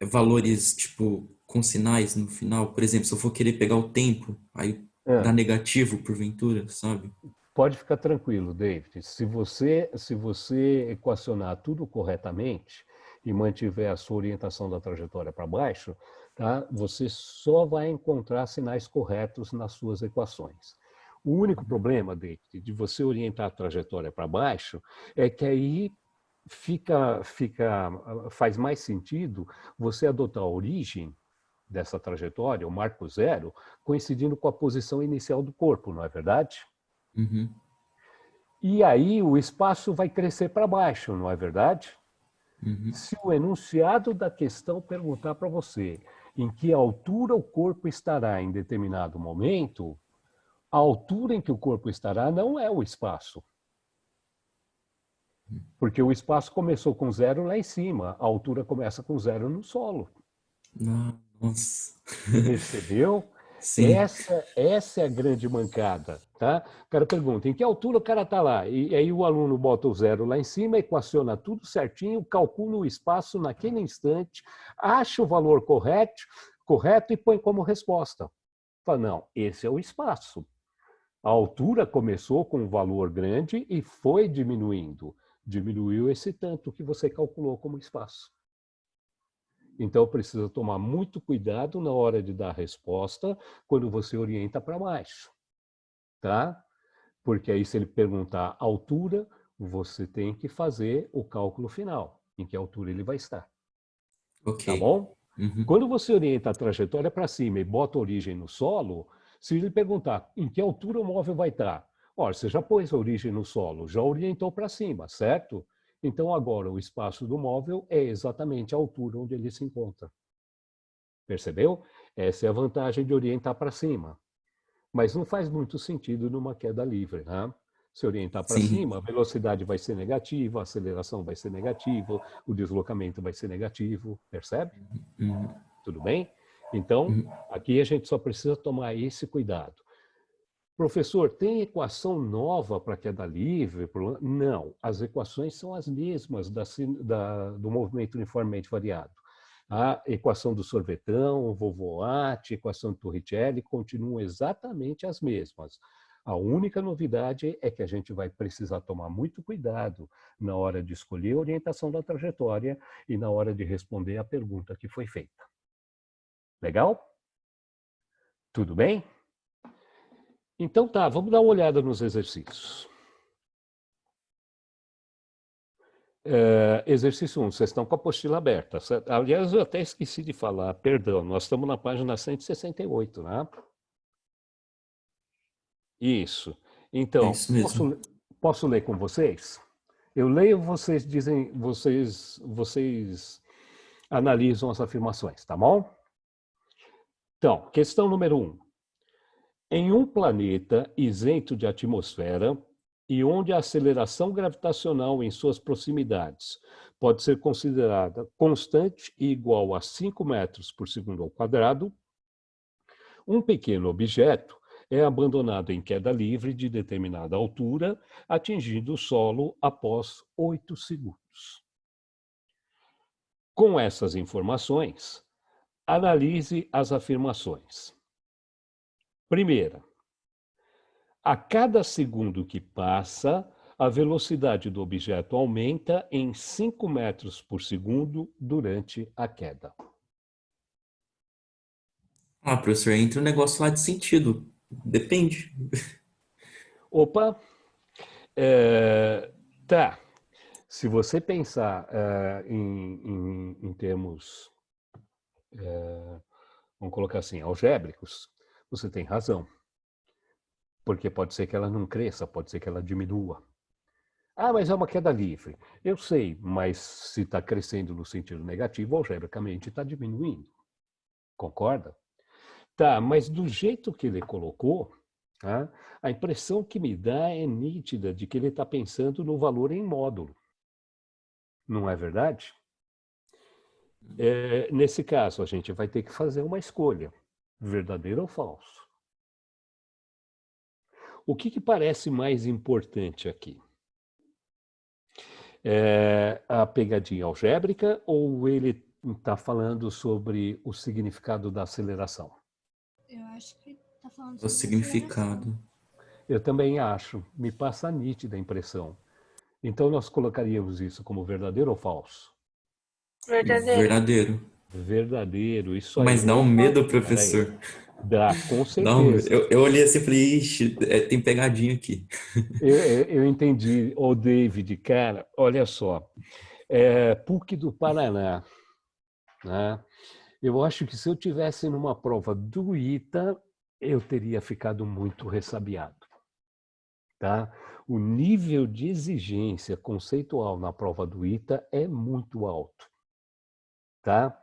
valores, tipo, com sinais no final? Por exemplo, se eu for querer pegar o tempo, aí dá negativo porventura, sabe? Pode ficar tranquilo, David. Se você equacionar tudo corretamente e mantiver a sua orientação da trajetória para baixo, tá? Você só vai encontrar sinais corretos nas suas equações. O único problema, David, de você orientar a trajetória para baixo é que aí faz mais sentido você adotar a origem dessa trajetória, o marco zero, coincidindo com a posição inicial do corpo, não é verdade? Uhum. E aí o espaço vai crescer para baixo, não é verdade? Uhum. Se o enunciado da questão perguntar para você em que altura o corpo estará em determinado momento, a altura em que o corpo estará não é o espaço. Porque o espaço começou com zero lá em cima, a altura começa com zero no solo. Nossa. Percebeu? Sim. Essa é a grande mancada, tá? O cara pergunta, em que altura o cara está lá? E aí o aluno bota o zero lá em cima, equaciona tudo certinho, calcula o espaço naquele instante, acha o valor correto e põe como resposta. Fala, não, esse é o espaço. A altura começou com um valor grande e foi diminuindo. Diminuiu esse tanto que você calculou como espaço. Então, precisa tomar muito cuidado na hora de dar a resposta quando você orienta para baixo, tá? Porque aí, se ele perguntar a altura, você tem que fazer o cálculo final, em que altura ele vai estar. Ok. Tá bom? Uhum. Quando você orienta a trajetória para cima e bota a origem no solo, se ele perguntar em que altura o móvel vai estar, olha, você já pôs a origem no solo, já orientou para cima, certo? Então, agora, o espaço do móvel é exatamente a altura onde ele se encontra. Percebeu? Essa é a vantagem de orientar para cima. Mas não faz muito sentido numa queda livre, né? Se orientar para Sim. cima, a velocidade vai ser negativa, a aceleração vai ser negativa, o deslocamento vai ser negativo, percebe? Tudo bem? Então, aqui a gente só precisa tomar esse cuidado. Professor, tem equação nova para queda livre? Não, as equações são as mesmas do movimento uniformemente variado. A equação do sorvetão, Vovoati, equação de Torricelli continuam exatamente as mesmas. A única novidade é que a gente vai precisar tomar muito cuidado na hora de escolher a orientação da trajetória e na hora de responder a pergunta que foi feita. Legal? Tudo bem? Então tá, vamos dar uma olhada nos exercícios. Exercício 1, vocês estão com a apostila aberta, certo? Aliás, eu até esqueci de falar, perdão, nós estamos na página 168, né? Isso. Então, isso mesmo. posso ler com vocês? Eu leio, vocês dizem, vocês analisam as afirmações, tá bom? Então, questão número 1. Em um planeta isento de atmosfera e onde a aceleração gravitacional em suas proximidades pode ser considerada constante e igual a 5 metros por segundo ao quadrado, um pequeno objeto é abandonado em queda livre de determinada altura, atingindo o solo após 8 segundos. Com essas informações, analise as afirmações. Primeira, a cada segundo que passa, a velocidade do objeto aumenta em 5 metros por segundo durante a queda. Ah, professor, entra um negócio lá de sentido. Depende. Opa! Tá. Se você pensar em termos, vamos colocar assim, algébricos, você tem razão. Porque pode ser que ela não cresça, pode ser que ela diminua. Ah, mas é uma queda livre. Eu sei, mas se está crescendo no sentido negativo, algebricamente está diminuindo. Concorda? Tá, mas do jeito que ele colocou, tá, a impressão que me dá é nítida de que ele está pensando no valor em módulo. Não é verdade? Nesse caso, a gente vai ter que fazer uma escolha. Verdadeiro ou falso? O que parece mais importante aqui? A pegadinha algébrica ou ele está falando sobre o significado da aceleração? Eu acho que está falando O sobre significado. Eu também acho. Me passa a nítida impressão. Então, nós colocaríamos isso como verdadeiro ou falso? Verdadeiro. Verdadeiro. Verdadeiro, isso aí. Mas dá um medo, professor. Dá, com Dá um medo. certeza. Eu olhei assim e falei, ixi, tem pegadinha aqui. Eu entendi. Ô, David, cara, olha só. PUC do Paraná, né? Eu acho que se eu tivesse numa prova do ITA, eu teria ficado muito ressabiado. Tá? O nível de exigência conceitual na prova do ITA é muito alto. Tá?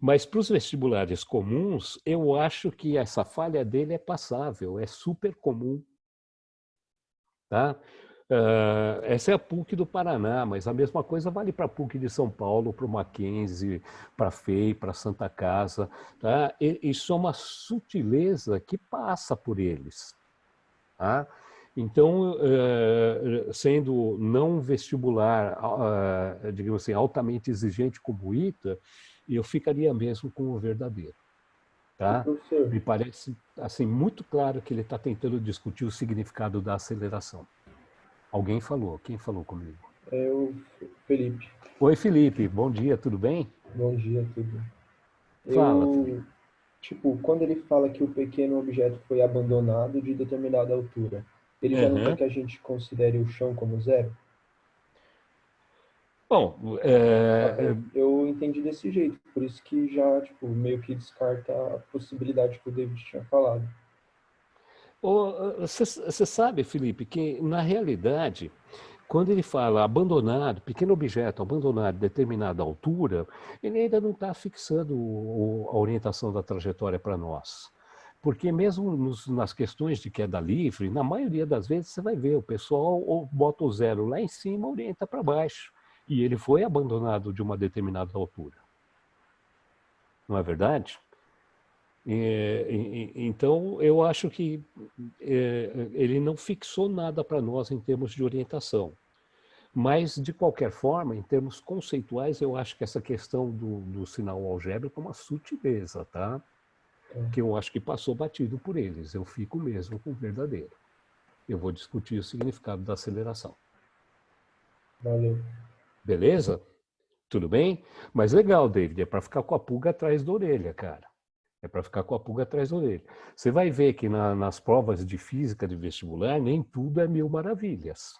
Mas para os vestibulares comuns, eu acho que essa falha dele é passável, é super comum. Tá? Essa é a PUC do Paraná, mas a mesma coisa vale para a PUC de São Paulo, para o Mackenzie, para a FEI, para a Santa Casa. Tá? Isso é uma sutileza que passa por eles. Tá? Então, sendo não vestibular, digamos assim, altamente exigente como o ITA, eu ficaria mesmo com o verdadeiro. Tá? Me parece assim, muito claro que ele está tentando discutir o significado da aceleração. Alguém falou. Quem falou comigo? É o Felipe. Oi, Felipe. Bom dia, tudo bem? Bom dia, tudo. Fala, Felipe. Tipo, quando ele fala que o pequeno objeto foi abandonado de determinada altura, ele já não quer que a gente considere o chão como zero? Bom, eu entendi desse jeito, por isso que já, tipo, meio que descarta a possibilidade que o David tinha falado. Você sabe, Felipe, que na realidade, quando ele fala abandonado, pequeno objeto abandonado a determinada altura, ele ainda não está fixando a orientação da trajetória para nós. Porque mesmo nas questões de queda livre, na maioria das vezes você vai ver, o pessoal ou bota o zero lá em cima, orienta para baixo. E ele foi abandonado de uma determinada altura. Não é verdade? Então, eu acho que ele não fixou nada para nós em termos de orientação. Mas, de qualquer forma, em termos conceituais, eu acho que essa questão do sinal algébrico é uma sutileza, tá? Que eu acho que passou batido por eles. Eu fico mesmo com o verdadeiro. Eu vou discutir o significado da aceleração. Valeu. Beleza? Tudo bem? Mas legal, David, é para ficar com a pulga atrás da orelha, cara. É para ficar com a pulga atrás da orelha. Você vai ver que nas provas de física de vestibular, nem tudo é mil maravilhas.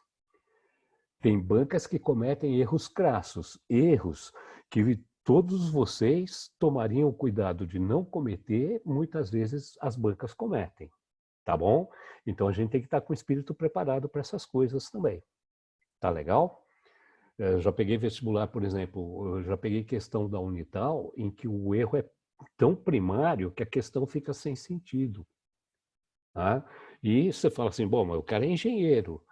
Tem bancas que cometem erros crassos, erros que todos vocês tomariam cuidado de não cometer, muitas vezes as bancas cometem, tá bom? Então a gente tem que estar com o espírito preparado para essas coisas também. Tá legal? Eu já peguei vestibular, por exemplo, eu já peguei questão da Unital, em que o erro é tão primário que a questão fica sem sentido. Tá? E você fala assim, bom, mas o cara é engenheiro.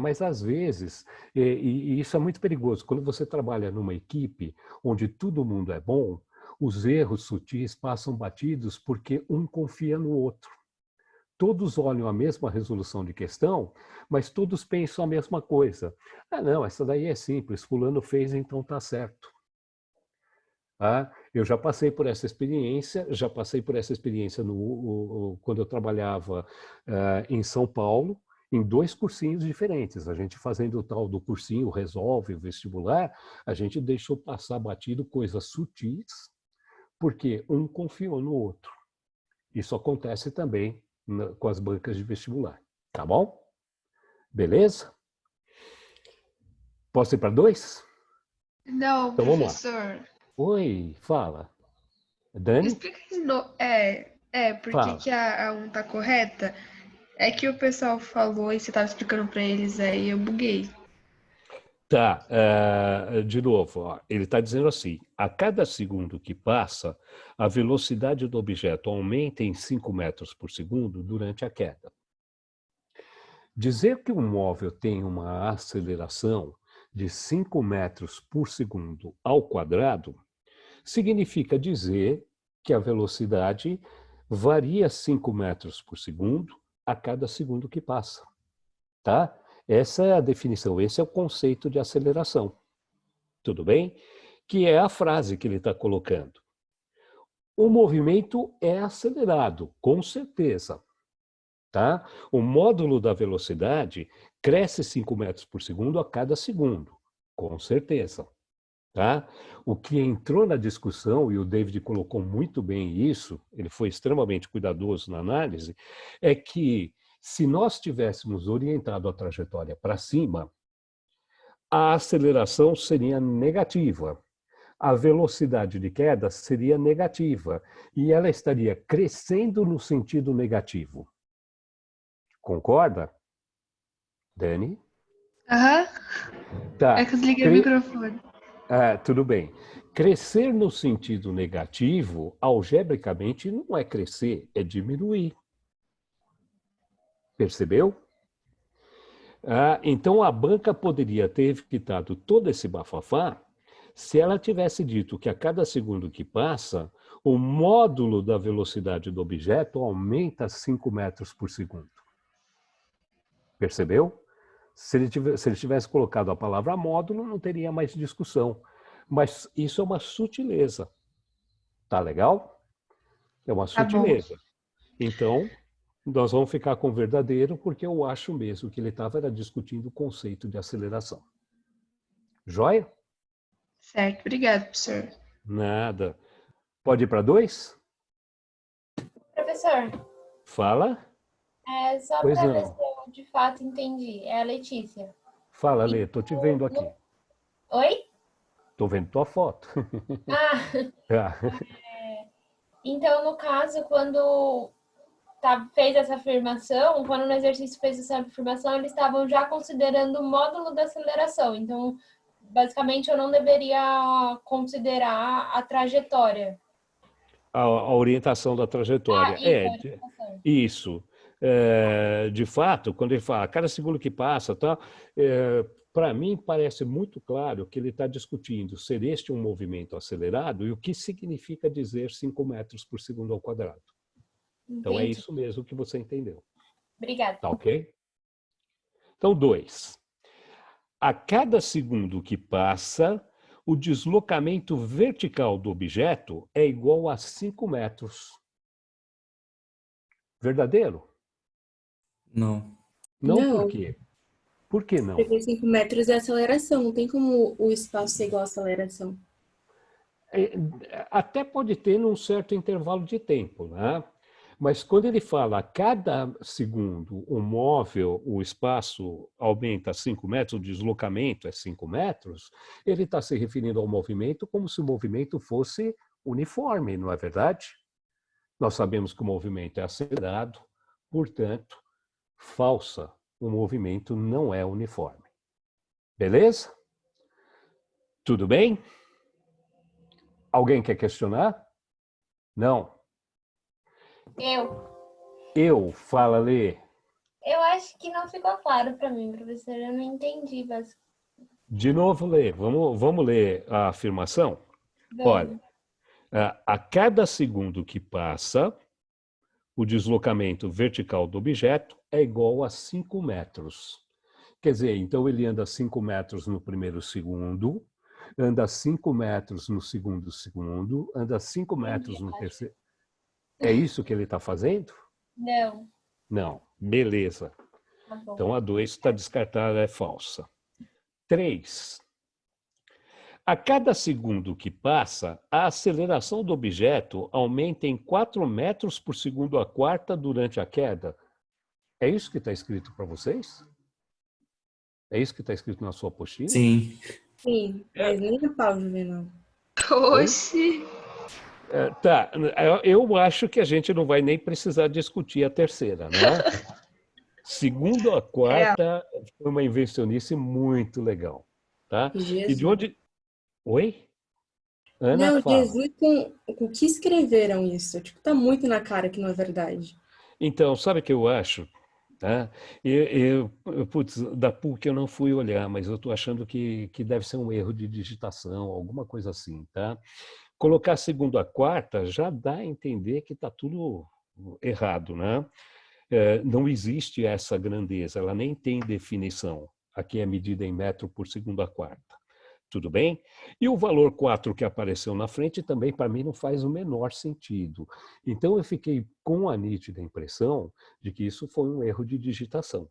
Mas às vezes, e isso é muito perigoso, quando você trabalha numa equipe onde todo mundo é bom, os erros sutis passam batidos porque um confia no outro. Todos olham a mesma resolução de questão, mas todos pensam a mesma coisa. Ah, não, essa daí é simples, fulano fez, então tá certo. Eu já passei por essa experiência, quando eu trabalhava em São Paulo, em 2 cursinhos diferentes. A gente fazendo o tal do cursinho Resolve, o vestibular, a gente deixou passar batido coisas sutis, porque um confiou no outro. Isso acontece também com as bancas de vestibular. Tá bom? Beleza? Posso ir para 2? Não, então, professor. Vamos lá. Oi, fala. Dani? Explica de novo. Por que a 1 tá correta? É que o pessoal falou e você estava explicando para eles aí, eu buguei. Tá, de novo, ó, ele está dizendo assim, a cada segundo que passa, a velocidade do objeto aumenta em 5 metros por segundo durante a queda. Dizer que um móvel tem uma aceleração de 5 metros por segundo ao quadrado significa dizer que a velocidade varia 5 metros por segundo a cada segundo que passa, tá? Essa é a definição, esse é o conceito de aceleração, tudo bem? Que é a frase que ele está colocando. O movimento é acelerado, com certeza, tá? O módulo da velocidade cresce 5 metros por segundo a cada segundo, com certeza. Tá? O que entrou na discussão, e o David colocou muito bem isso, ele foi extremamente cuidadoso na análise, é que se nós tivéssemos orientado a trajetória para cima, a aceleração seria negativa, a velocidade de queda seria negativa, e ela estaria crescendo no sentido negativo. Concorda, Dani? Aham. Tá. É que eu desliguei o microfone. Tudo bem. Crescer no sentido negativo, algebricamente, não é crescer, é diminuir. Percebeu? Então, a banca poderia ter evitado todo esse bafafá se ela tivesse dito que a cada segundo que passa, o módulo da velocidade do objeto aumenta 5 metros por segundo. Percebeu? Se ele tivesse colocado a palavra módulo, não teria mais discussão. Mas isso é uma sutileza. Tá legal? É uma sutileza. Então, nós vamos ficar com o verdadeiro, porque eu acho mesmo que ele estava discutindo o conceito de aceleração. Joia? Certo, obrigado, professor. Nada. Pode ir para 2? Professor, Fala. só Pois para ver não. se eu de fato entendi. É a Letícia. Fala, Lê, tô te vendo aqui. Oi? Tô vendo tua foto. Então, no caso, quando fez essa afirmação, quando no exercício fez essa afirmação, eles estavam já considerando o módulo da aceleração. Então, basicamente, eu não deveria considerar a trajetória. A orientação da trajetória. Isso. De fato, quando ele fala, cada segundo que passa, tá, para mim parece muito claro que ele está discutindo ser este um movimento acelerado e o que significa dizer 5 metros por segundo ao quadrado. Então é Entendi. isso mesmo que você entendeu. Obrigada. Tá ok? Então, 2. A cada segundo que passa, o deslocamento vertical do objeto é igual a 5 metros. Verdadeiro? Não. Não, por quê? Por que não? Porque 5 metros é aceleração, não tem como o espaço ser igual à aceleração. Até pode ter num certo intervalo de tempo, né? Mas quando ele fala a cada segundo o móvel, o espaço aumenta 5 metros, o deslocamento é 5 metros, ele está se referindo ao movimento como se o movimento fosse uniforme, não é verdade? Nós sabemos que o movimento é acelerado, portanto, falsa, o movimento não é uniforme. Beleza? Tudo bem? Alguém quer questionar? Não. Fala, Lê. Eu acho que não ficou claro para mim, professor. Eu não entendi, basicamente. De novo, Lê. Vamos ler a afirmação? Olha, a cada segundo que passa, o deslocamento vertical do objeto é igual a 5 metros. Quer dizer, então ele anda 5 metros no primeiro segundo, anda 5 metros no segundo segundo, anda 5 metros no terceiro. É isso que ele está fazendo? Não. Não. Beleza. Tá bom. Então a 2 está descartada, é falsa. 3. A cada segundo que passa, a aceleração do objeto aumenta em 4 metros por segundo a quarta durante a queda. É isso que está escrito para vocês? É isso que está escrito na sua apostila? Sim. Sim, mas nem a pau, Juvenal. Oxi! Tá, eu acho que a gente não vai nem precisar discutir a terceira, né? Segundo a quarta, foi uma invencionice muito legal, tá? Jesus. E de onde... Oi? Ana, Não, fala. Jesus, com o que escreveram isso? Tipo, tá muito na cara que não é verdade. Então, sabe o que eu acho? Tá? Putz, da PUC eu não fui olhar, mas eu estou achando que deve ser um erro de digitação, alguma coisa assim, tá? Colocar segundo a quarta já dá a entender que está tudo errado, né? Não existe essa grandeza, ela nem tem definição. Aqui é medida em metro por segundo a quarta. Tudo bem? E o valor 4 que apareceu na frente também, para mim, não faz o menor sentido. Então, eu fiquei com a nítida impressão de que isso foi um erro de digitação.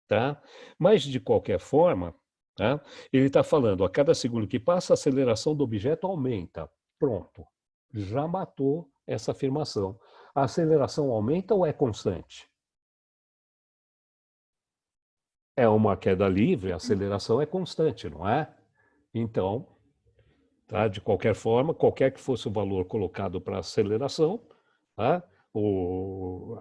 Tá? Mas, de qualquer forma, tá? Ele está falando, a cada segundo que passa, a aceleração do objeto aumenta. Pronto. Já matou essa afirmação. A aceleração aumenta ou é constante? É uma queda livre, a aceleração é constante, não é? Então, tá? De qualquer forma, qualquer que fosse o valor colocado para aceleração, tá?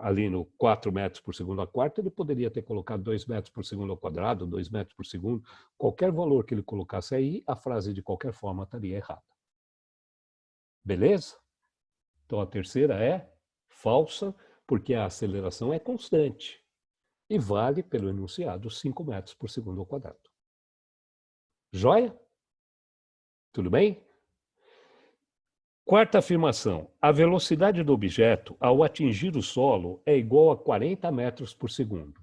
Ali no 4 metros por segundo a quarta, ele poderia ter colocado 2 metros por segundo ao quadrado, 2 metros por segundo. Qualquer valor que ele colocasse aí, a frase de qualquer forma estaria errada. Beleza? Então a terceira é falsa, porque a aceleração é constante e vale pelo enunciado 5 metros por segundo ao quadrado. Joia? Tudo bem? Quarta afirmação. A velocidade do objeto ao atingir o solo é igual a 40 metros por segundo.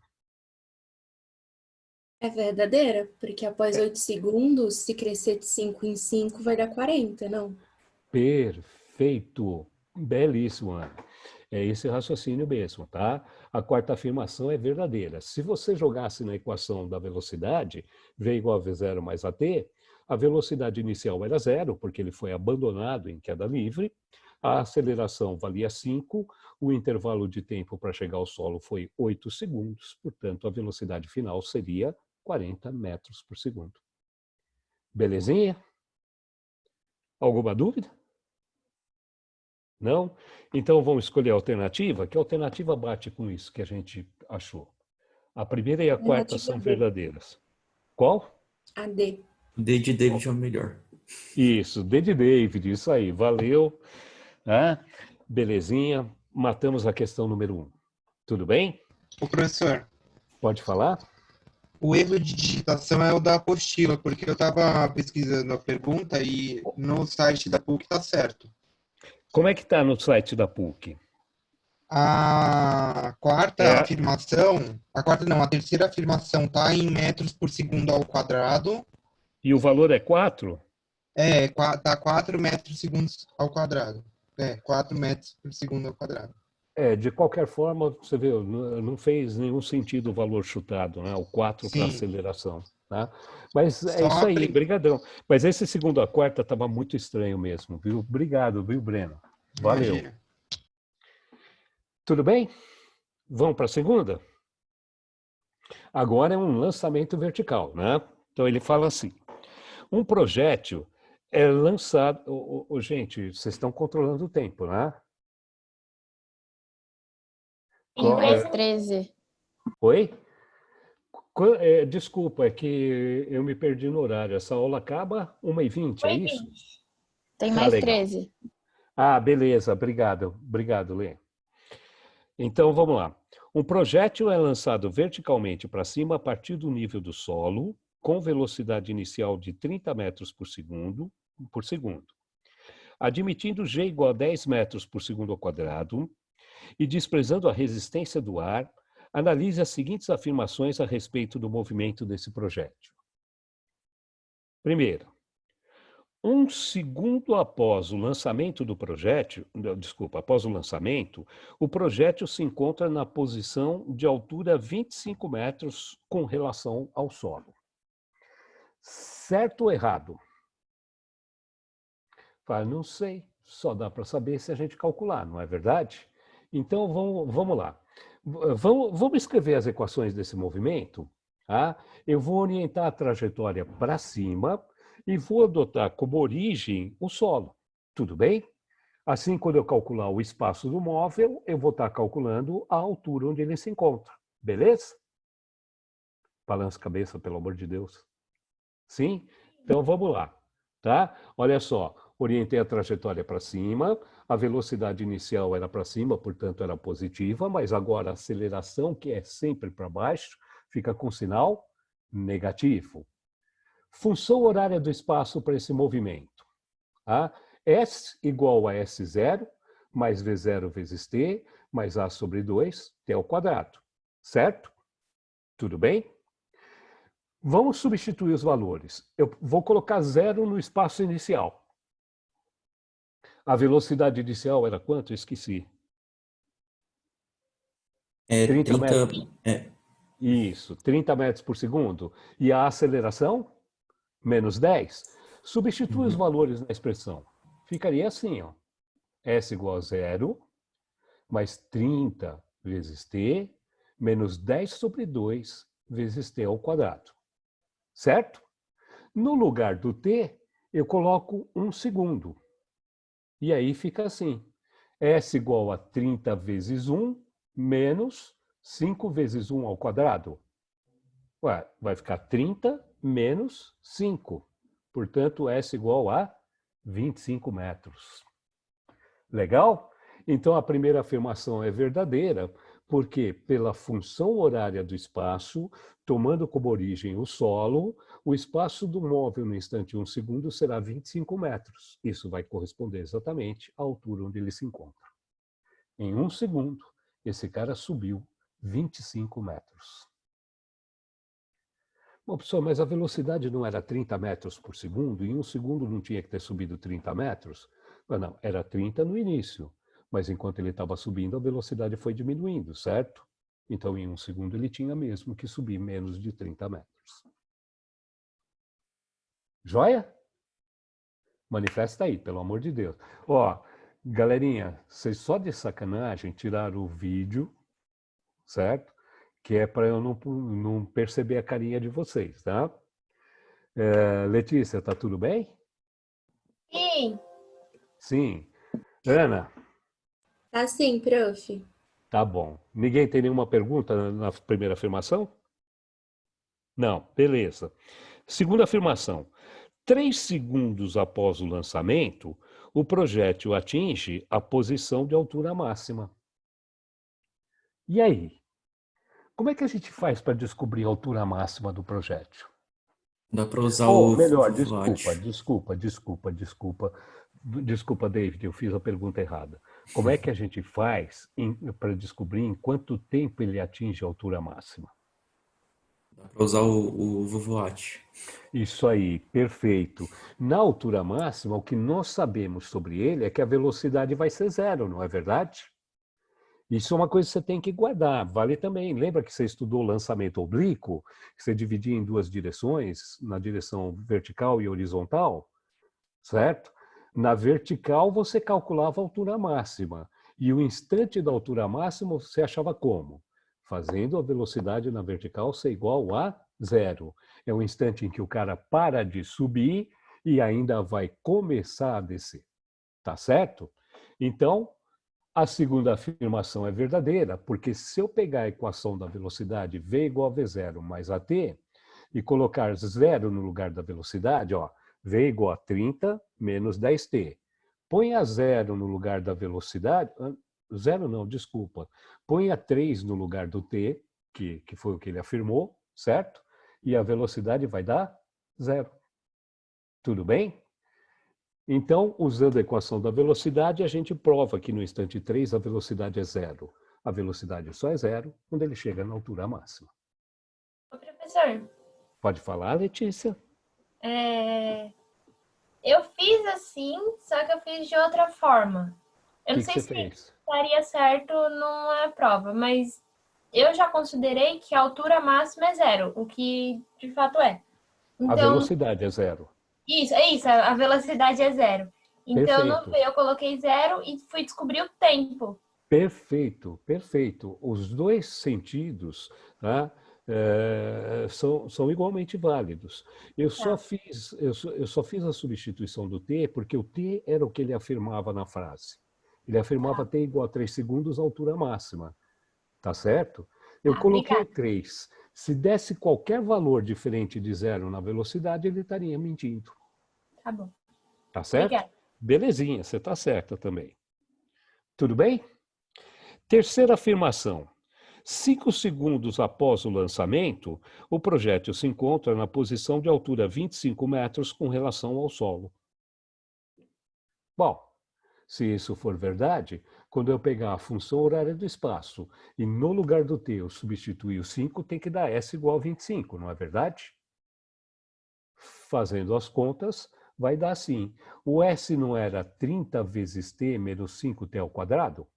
É verdadeira, porque após 8 segundos, se crescer de 5 em 5, vai dar 40, não? Perfeito. Belíssimo, Ana. É esse raciocínio mesmo, tá? A quarta afirmação é verdadeira. Se você jogasse na equação da velocidade, V igual a V0 mais AT, a velocidade inicial era 0, porque ele foi abandonado em queda livre, a aceleração valia 5, o intervalo de tempo para chegar ao solo foi 8 segundos, portanto, a velocidade final seria 40 metros por segundo. Belezinha? Alguma dúvida? Não? Então vamos escolher a alternativa, que a alternativa bate com isso que a gente achou. A primeira e a quarta são verdadeiras. Qual? A D. D de David é o melhor. Isso, D de David, isso aí, valeu. Belezinha. Matamos a questão número 1. Tudo bem? Ô, professor, Pode falar? o erro de digitação é o da apostila, porque eu estava pesquisando a pergunta e no site da PUC está certo. Como é que está no site da PUC? A quarta afirmação, a terceira afirmação está em metros por segundo ao quadrado. E o valor é 4? Tá 4 metros segundos ao quadrado. 4 metros por segundo ao quadrado. De qualquer forma, você vê, não fez nenhum sentido o valor chutado, né? O 4 para aceleração. Tá? Mas é isso aí, brigadão. Mas esse segundo a quarta estava muito estranho mesmo, viu? Obrigado, viu, Breno? Valeu. Imagina. Tudo bem? Vamos para a segunda? Agora é um lançamento vertical, né? Então ele fala assim, um projétil é lançado... gente, vocês estão controlando o tempo, né? Mais 13. Oi? Desculpa, é que eu me perdi no horário. Essa aula acaba 1h20, é isso? Tem mais legal. 13. Ah, beleza. Obrigado. Obrigado, Lê. Então, vamos lá. Um projétil é lançado verticalmente para cima a partir do nível do solo, com velocidade inicial de 30 metros por segundo, admitindo G igual a 10 metros por segundo ao quadrado e desprezando a resistência do ar, analise as seguintes afirmações a respeito do movimento desse projétil. Primeiro, 1 segundo após o lançamento do projétil, após o lançamento, o projétil se encontra na posição de altura 25 metros com relação ao solo. Certo ou errado? Não sei, só dá para saber se a gente calcular, não é verdade? Então, vamos lá. Vamos escrever as equações desse movimento. Tá? Eu vou orientar a trajetória para cima e vou adotar como origem o solo. Tudo bem? Assim, quando eu calcular o espaço do móvel, eu vou estar calculando a altura onde ele se encontra. Beleza? Balança a cabeça, pelo amor de Deus. Sim? Então, vamos lá. Tá? Olha só. Orientei a trajetória para cima, a velocidade inicial era para cima, portanto era positiva, mas agora a aceleração, que é sempre para baixo, fica com sinal negativo. Função horária do espaço para esse movimento. Tá? S igual a S0, mais V0 vezes T, mais A sobre 2, T ao quadrado. Certo? Tudo bem? Vamos substituir os valores. Eu vou colocar 0 no espaço inicial. A velocidade inicial era quanto? Eu esqueci. 30 metros. Isso, 30 metros por segundo. E a aceleração? Menos 10. Substitui os valores na expressão. Ficaria assim, ó. S igual a 0, mais 30 vezes T, menos 10 sobre 2 vezes T ao quadrado. Certo? No lugar do T, eu coloco 1 segundo. E aí fica assim, S igual a 30 vezes 1 menos 5 vezes 1 ao quadrado. Vai ficar 30 menos 5. Portanto, S igual a 25 metros. Legal? Então, a primeira afirmação é verdadeira, porque pela função horária do espaço, tomando como origem o solo, o espaço do móvel no instante 1 segundo será 25 metros. Isso vai corresponder exatamente à altura onde ele se encontra. Em 1 segundo, esse cara subiu 25 metros. Bom, pessoal, mas a velocidade não era 30 metros por segundo? Em 1 segundo não tinha que ter subido 30 metros? Não, era 30 no início. Mas enquanto ele estava subindo, a velocidade foi diminuindo, certo? Então, em 1 segundo, ele tinha mesmo que subir menos de 30 metros. Joia? Manifesta aí, pelo amor de Deus. Ó, galerinha, vocês só de sacanagem tiraram o vídeo, certo? Que é para eu não perceber a carinha de vocês, tá? Letícia, tá tudo bem? Sim. Sim. Ana? Tá sim, prof. Tá bom. Ninguém tem nenhuma pergunta na primeira afirmação? Não, beleza. Segunda afirmação. 3 segundos após o lançamento, o projétil atinge a posição de altura máxima. E aí? Como é que a gente faz para descobrir a altura máxima do projétil? Dá para usar Ou o melhor, vovoate. Desculpa, David, eu fiz a pergunta errada. Como é que a gente faz para descobrir em quanto tempo ele atinge a altura máxima? Dá para usar o vovoate. Isso aí, perfeito. Na altura máxima, o que nós sabemos sobre ele é que a velocidade vai ser zero, não é verdade? Isso é uma coisa que você tem que guardar. Vale também. Lembra que você estudou lançamento oblíquo? Que você dividia em duas direções, na direção vertical e horizontal? Certo? Na vertical, você calculava a altura máxima. E o instante da altura máxima, você achava como? Fazendo a velocidade na vertical ser igual a zero. É o instante em que o cara para de subir e ainda vai começar a descer. Tá certo? Então, a segunda afirmação é verdadeira, porque se eu pegar a equação da velocidade v igual a v0 mais at e colocar zero no lugar da velocidade, ó, v igual a 30 menos 10t. Põe a zero no lugar da velocidade, zero não, desculpa. Põe a 3 no lugar do t, que foi o que ele afirmou, certo? E a velocidade vai dar zero. Tudo bem? Então, usando a equação da velocidade, a gente prova que no instante 3 a velocidade é zero. A velocidade só é zero quando ele chega na altura máxima. Ô, professor, Pode falar, Letícia? eu fiz assim, só que eu fiz de outra forma. Eu O não que sei você se fez? estaria certo numa prova, mas eu já considerei que a altura máxima é zero, o que de fato é. A Então, velocidade é zero. isso, a velocidade é zero. Então, no Perfeito. V eu coloquei zero e fui descobrir o tempo. Perfeito, perfeito. Os dois sentidos, tá, são igualmente válidos. Eu só fiz a substituição do t porque o t era o que ele afirmava na frase. Ele afirmava t igual a 3 segundos, altura máxima. Tá certo? Eu coloquei 3. Se desse qualquer valor diferente de zero na velocidade, ele estaria mentindo. Tá bom. Tá certo? Obrigada. Belezinha, você tá certa também. Tudo bem? Terceira afirmação. 5 segundos após o lançamento, o projétil se encontra na posição de altura 25 metros com relação ao solo. Bom, se isso for verdade, quando eu pegar a função horária do espaço e no lugar do t eu substituir o 5, tem que dar s igual a 25, não é verdade? Fazendo as contas, vai dar assim. O s não era 30 vezes t menos 5t ao quadrado?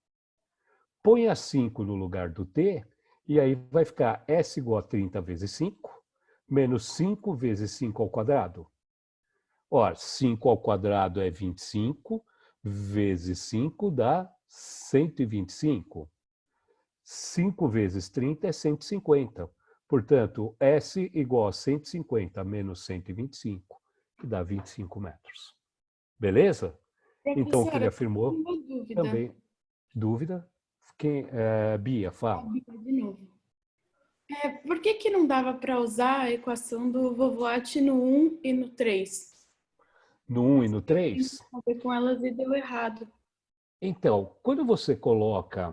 Põe a 5 no lugar do t, e aí vai ficar s igual a 30 vezes 5, menos 5 vezes 5 ao quadrado. Ora, 5 ao quadrado é 25, vezes 5 dá 125. 5 vezes 30 é 150. Portanto, S igual a 150 menos 125, que dá 25 metros. Beleza? Então, o que ele afirmou uma dúvida. também. Dúvida? Bia, fala. De novo. Por que não dava para usar a equação do vovoate no 1 e no 3? No 1 e no 3? Eu com elas e deu errado. Então, quando você coloca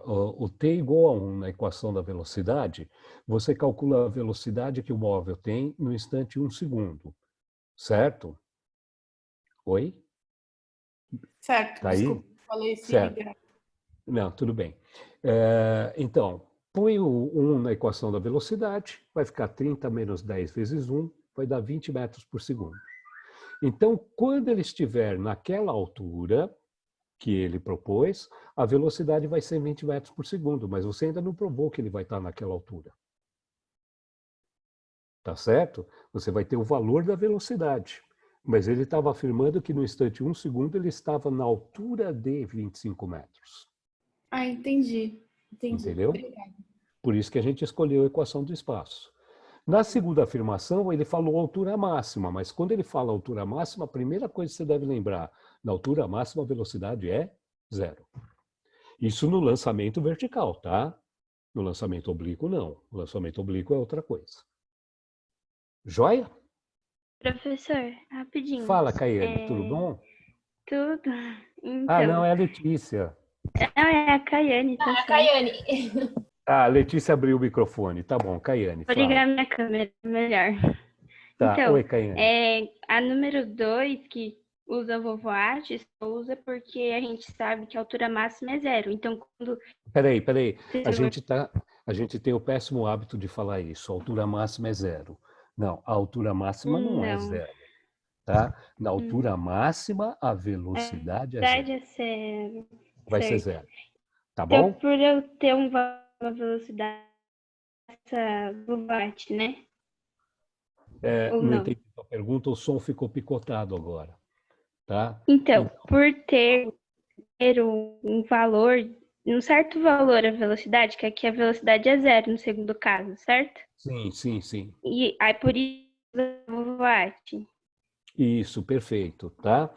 o t igual a 1 na equação da velocidade, você calcula a velocidade que o móvel tem no instante 1 segundo. Certo? Oi? Certo, Tá aí? desculpa, falei sem Certo. ligar. Não, tudo bem. Então, põe o 1 na equação da velocidade, vai ficar 30 menos 10 vezes 1, vai dar 20 metros por segundo. Então, quando ele estiver naquela altura que ele propôs, a velocidade vai ser 20 metros por segundo, mas você ainda não provou que ele vai estar naquela altura. Tá certo? Você vai ter o valor da velocidade. Mas ele estava afirmando que no instante 1 segundo ele estava na altura de 25 metros. Ah, entendi. Entendeu? Obrigada. Por isso que a gente escolheu a equação do espaço. Na segunda afirmação, ele falou altura máxima, mas quando ele fala altura máxima, a primeira coisa que você deve lembrar, na altura máxima a velocidade é zero. Isso no lançamento vertical, tá? No lançamento oblíquo, não. O lançamento oblíquo é outra coisa. Joia? Professor, rapidinho. Fala, Caiane, tudo bom? Tudo. Ah, não, Então, é a Letícia. não, é a Caiane, tá Ah, certo. Caiane. Ah, a Letícia abriu o microfone. Tá bom, Caiane, Vou fala. ligar minha câmera melhor. Tá, Então, oi, Caiane. a número 2, que usa vovoate, só usa porque a gente sabe que a altura máxima é 0. Então, quando... Peraí. A gente tem o péssimo hábito de falar isso. A altura máxima é 0. Não, a altura máxima não é Não. 0. Tá? Na altura máxima, a velocidade é 0. Verdade é 0. Vai ser Certo. 0. Tá Então, bom? por eu ter uma velocidade essa vovoate, né? Ou Não não? entendi a pergunta, o som ficou picotado agora. Tá? Então, por ter um valor, um certo valor a velocidade, que aqui a velocidade é 0 no segundo caso, certo? Sim. E aí por isso a vovoate. Isso, perfeito, tá?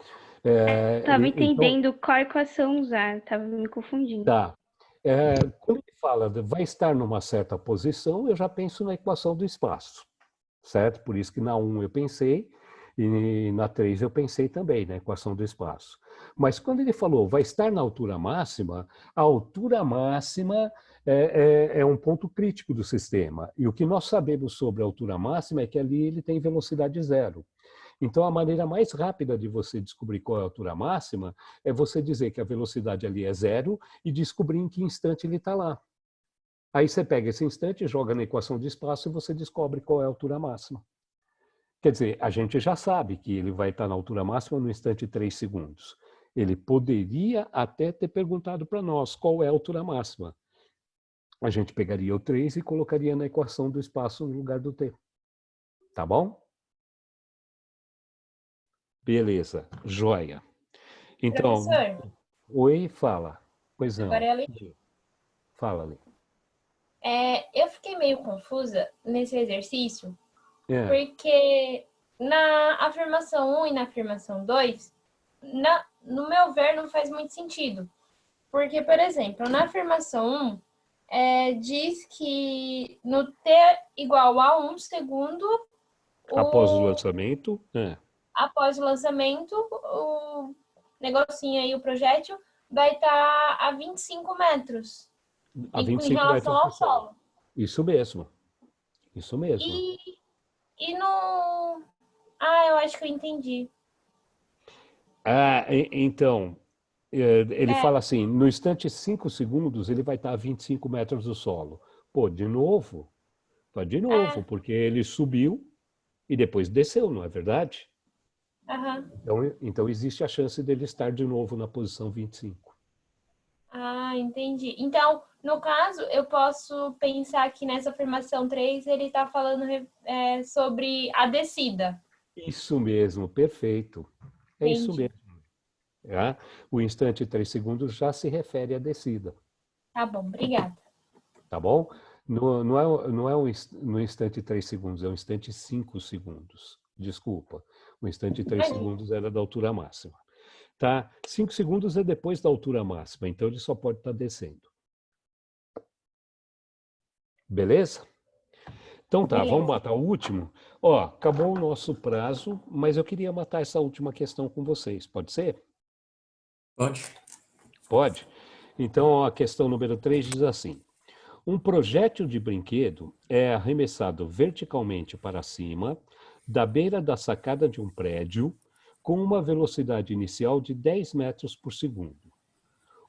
Estava Então, entendendo qual equação usar, estava me confundindo. tá. Quando ele fala vai estar numa certa posição, eu já penso na equação do espaço, certo? Por isso que na 1 eu pensei e na 3 eu pensei também na equação do espaço. Mas quando ele falou vai estar na altura máxima, a altura máxima é um ponto crítico do sistema. E o que nós sabemos sobre a altura máxima é que ali ele tem velocidade 0. Então, a maneira mais rápida de você descobrir qual é a altura máxima é você dizer que a velocidade ali é 0 e descobrir em que instante ele está lá. Aí você pega esse instante, joga na equação de espaço e você descobre qual é a altura máxima. Quer dizer, a gente já sabe que ele vai estar na altura máxima no instante 3 segundos. Ele poderia até ter perguntado para nós qual é a altura máxima. A gente pegaria o 3 e colocaria na equação do espaço no lugar do t. Tá bom? Beleza, joia. Então, Professor, oi, fala. Pois não. agora é a Letícia. Fala, Ali. Eu fiquei meio confusa nesse exercício, É. porque na afirmação 1 e na afirmação 2, no meu ver, não faz muito sentido. Porque, por exemplo, na afirmação 1, diz que no t igual a 1 segundo, Após o lançamento, após o lançamento, o negocinho aí, o projétil, vai estar a 25 metros a em 25 relação metros ao do solo. solo. Isso mesmo. Isso mesmo. E no... Ah, eu acho que eu entendi. Então, ele fala assim, no instante 5 segundos ele vai estar a 25 metros do solo. Pô, de novo? Tá de novo, porque ele subiu e depois desceu, não é verdade? Então existe a chance dele estar de novo na posição 25. Ah, entendi. Então, no caso, eu posso pensar que nessa afirmação 3 ele está falando sobre a descida. Isso mesmo, perfeito. É isso Entendi. mesmo. O instante 3 segundos já se refere à descida. Tá bom, obrigada. Tá bom? Não é no instante 3 segundos, é o instante 5 segundos. Desculpa. O instante 3 segundos era da altura máxima. Tá? 5 segundos é depois da altura máxima, então ele só pode estar descendo. Beleza? Então tá, vamos matar o último? Acabou o nosso prazo, mas eu queria matar essa última questão com vocês. Pode ser? Pode. Pode? Então a questão número 3 diz assim. Um projétil de brinquedo é arremessado verticalmente para cima, da beira da sacada de um prédio, com uma velocidade inicial de 10 metros por segundo.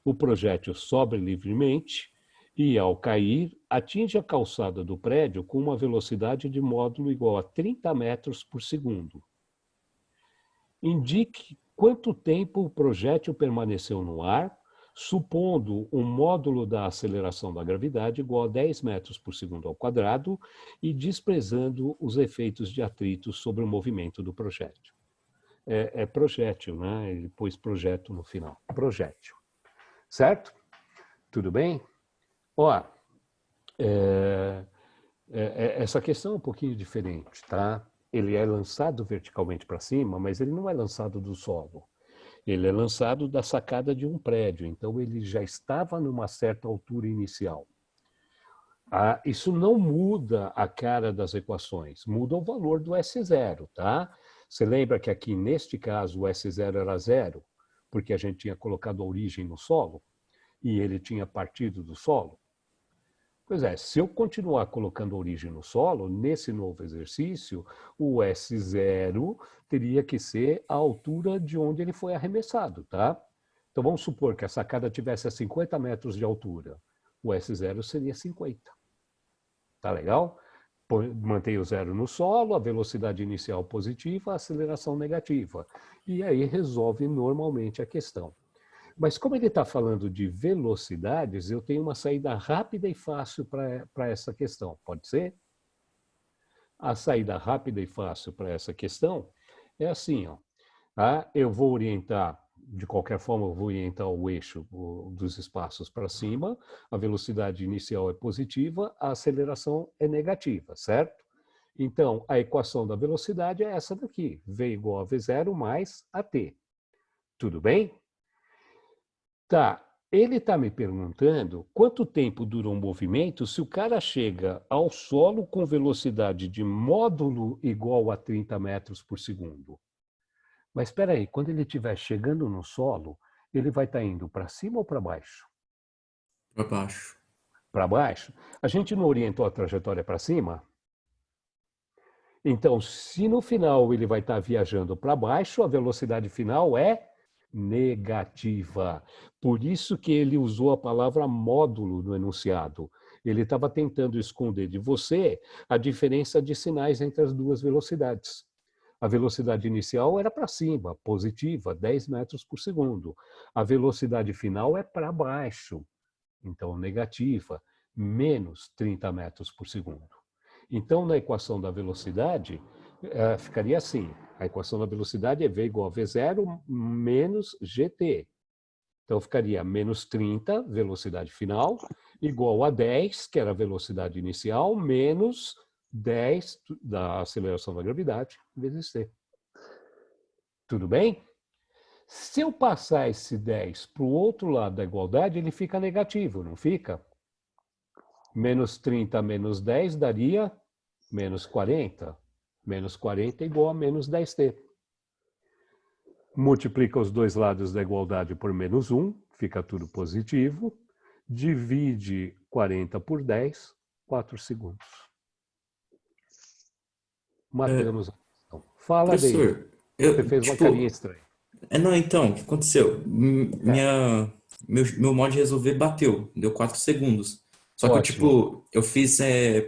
O projétil sobe livremente e, ao cair, atinge a calçada do prédio com uma velocidade de módulo igual a 30 metros por segundo. Indique quanto tempo o projétil permaneceu no ar, supondo um módulo da aceleração da gravidade igual a 10 metros por segundo ao quadrado e desprezando os efeitos de atrito sobre o movimento do projétil. É projétil, né? Ele pôs projeto no final. Projétil. Certo? Tudo bem? Essa questão é um pouquinho diferente, tá? Ele é lançado verticalmente para cima, mas ele não é lançado do solo. Ele é lançado da sacada de um prédio, então ele já estava numa certa altura inicial. Isso não muda a cara das equações, muda o valor do S0, tá? Você lembra que aqui, neste caso, o S0 era 0, porque a gente tinha colocado a origem no solo e ele tinha partido do solo? Pois é, se eu continuar colocando a origem no solo, nesse novo exercício, o S0 teria que ser a altura de onde ele foi arremessado, tá? Então vamos supor que a sacada tivesse a 50 metros de altura. O S0 seria 50. Tá legal? Mantém o zero no solo, a velocidade inicial positiva, a aceleração negativa. E aí resolve normalmente a questão. Mas como ele está falando de velocidades, eu tenho uma saída rápida e fácil para essa questão. Pode ser? A saída rápida e fácil para essa questão é assim, ó. Tá? Eu vou orientar, de qualquer forma, eu vou orientar o eixo dos espaços para cima, a velocidade inicial é positiva, a aceleração é negativa, certo? Então, a equação da velocidade é essa daqui, V igual a V0 mais AT. Tudo bem? Tá, ele está me perguntando quanto tempo dura um movimento se o cara chega ao solo com velocidade de módulo igual a 30 metros por segundo. Mas espera aí, quando ele estiver chegando no solo, ele vai estar indo para cima ou para baixo? Para baixo. Para baixo? A gente não orientou a trajetória para cima? Então, se no final ele vai estar viajando para baixo, a velocidade final é negativa. Por isso que ele usou a palavra módulo no enunciado. Ele estava tentando esconder de você a diferença de sinais entre as duas velocidades. A velocidade inicial era para cima, positiva, 10 metros por segundo. A velocidade final é para baixo, então negativa, menos 30 metros por segundo. Então, na equação da velocidade, ficaria assim. A equação da velocidade é V igual a V0 menos GT. Então, ficaria menos 30, velocidade final, igual a 10, que era a velocidade inicial, menos 10 da aceleração da gravidade, vezes t. Tudo bem? Se eu passar esse 10 para o outro lado da igualdade, ele fica negativo, não fica? Menos 30 menos 10 daria menos 40. Menos 40 é igual a menos 10t. Multiplica os dois lados da igualdade por menos 1, fica tudo positivo. Divide 40 por 10, 4 segundos. Matamos a questão. Fala, Professor, David. Você fez uma carinha estranha. Não, então, o que aconteceu? Meu modo de resolver bateu, deu 4 segundos. Só que eu fiz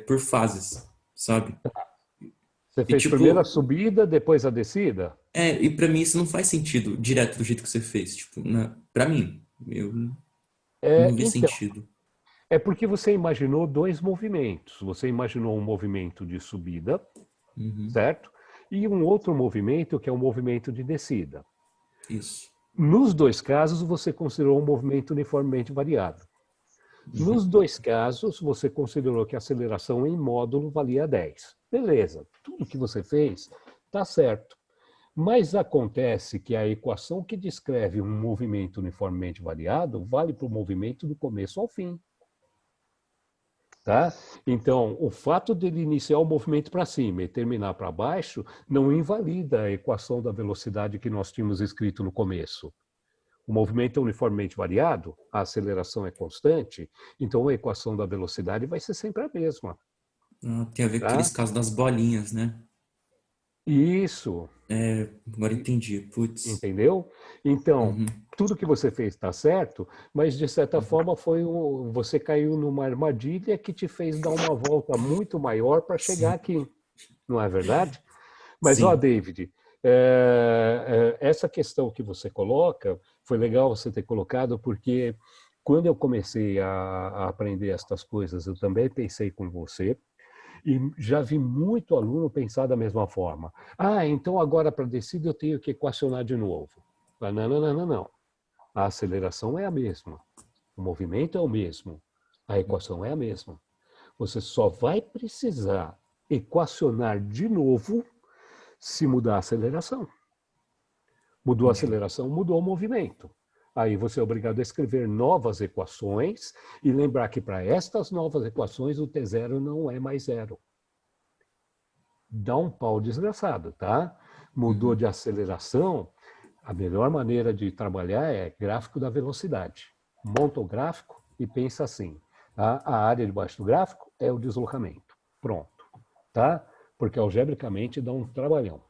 por fases, sabe? Você fez primeiro a subida, depois a descida? E pra mim isso não faz sentido, direto do jeito que você fez. Pra mim, eu não vi sentido. É porque você imaginou dois movimentos. Você imaginou um movimento de subida, certo? E um outro movimento que é um movimento de descida. Isso. Nos dois casos, você considerou um movimento uniformemente variado. Nos dois casos, você considerou que a aceleração em módulo valia 10. Beleza, tudo que você fez está certo. Mas acontece que a equação que descreve um movimento uniformemente variado vale para o movimento do começo ao fim. Tá? Então, o fato dele iniciar o movimento para cima e terminar para baixo não invalida a equação da velocidade que nós tínhamos escrito no começo. O movimento é uniformemente variado, a aceleração é constante, então a equação da velocidade vai ser sempre a mesma. Tem a ver com aqueles casos das bolinhas, né? Isso. Agora entendi. Putz. Entendeu? Então, tudo que você fez está certo, mas de certa forma você caiu numa armadilha que te fez dar uma volta muito maior para chegar aqui. Não é verdade? Mas, ó, David, essa questão que você coloca, foi legal você ter colocado, porque quando eu comecei a aprender estas coisas, eu também pensei com você, e já vi muito aluno pensar da mesma forma. Então agora para descida eu tenho que equacionar de novo. Não. A aceleração é a mesma. O movimento é o mesmo. A equação é a mesma. Você só vai precisar equacionar de novo se mudar a aceleração. Mudou a aceleração, mudou o movimento. Aí você é obrigado a escrever novas equações e lembrar que para estas novas equações o T0 não é mais zero. Dá um pau desgraçado, tá? mudou de aceleração, a melhor maneira de trabalhar é gráfico da velocidade. Monta o gráfico e pensa assim, a área debaixo do gráfico é o deslocamento. Pronto, tá? Porque algebricamente dá um trabalhão.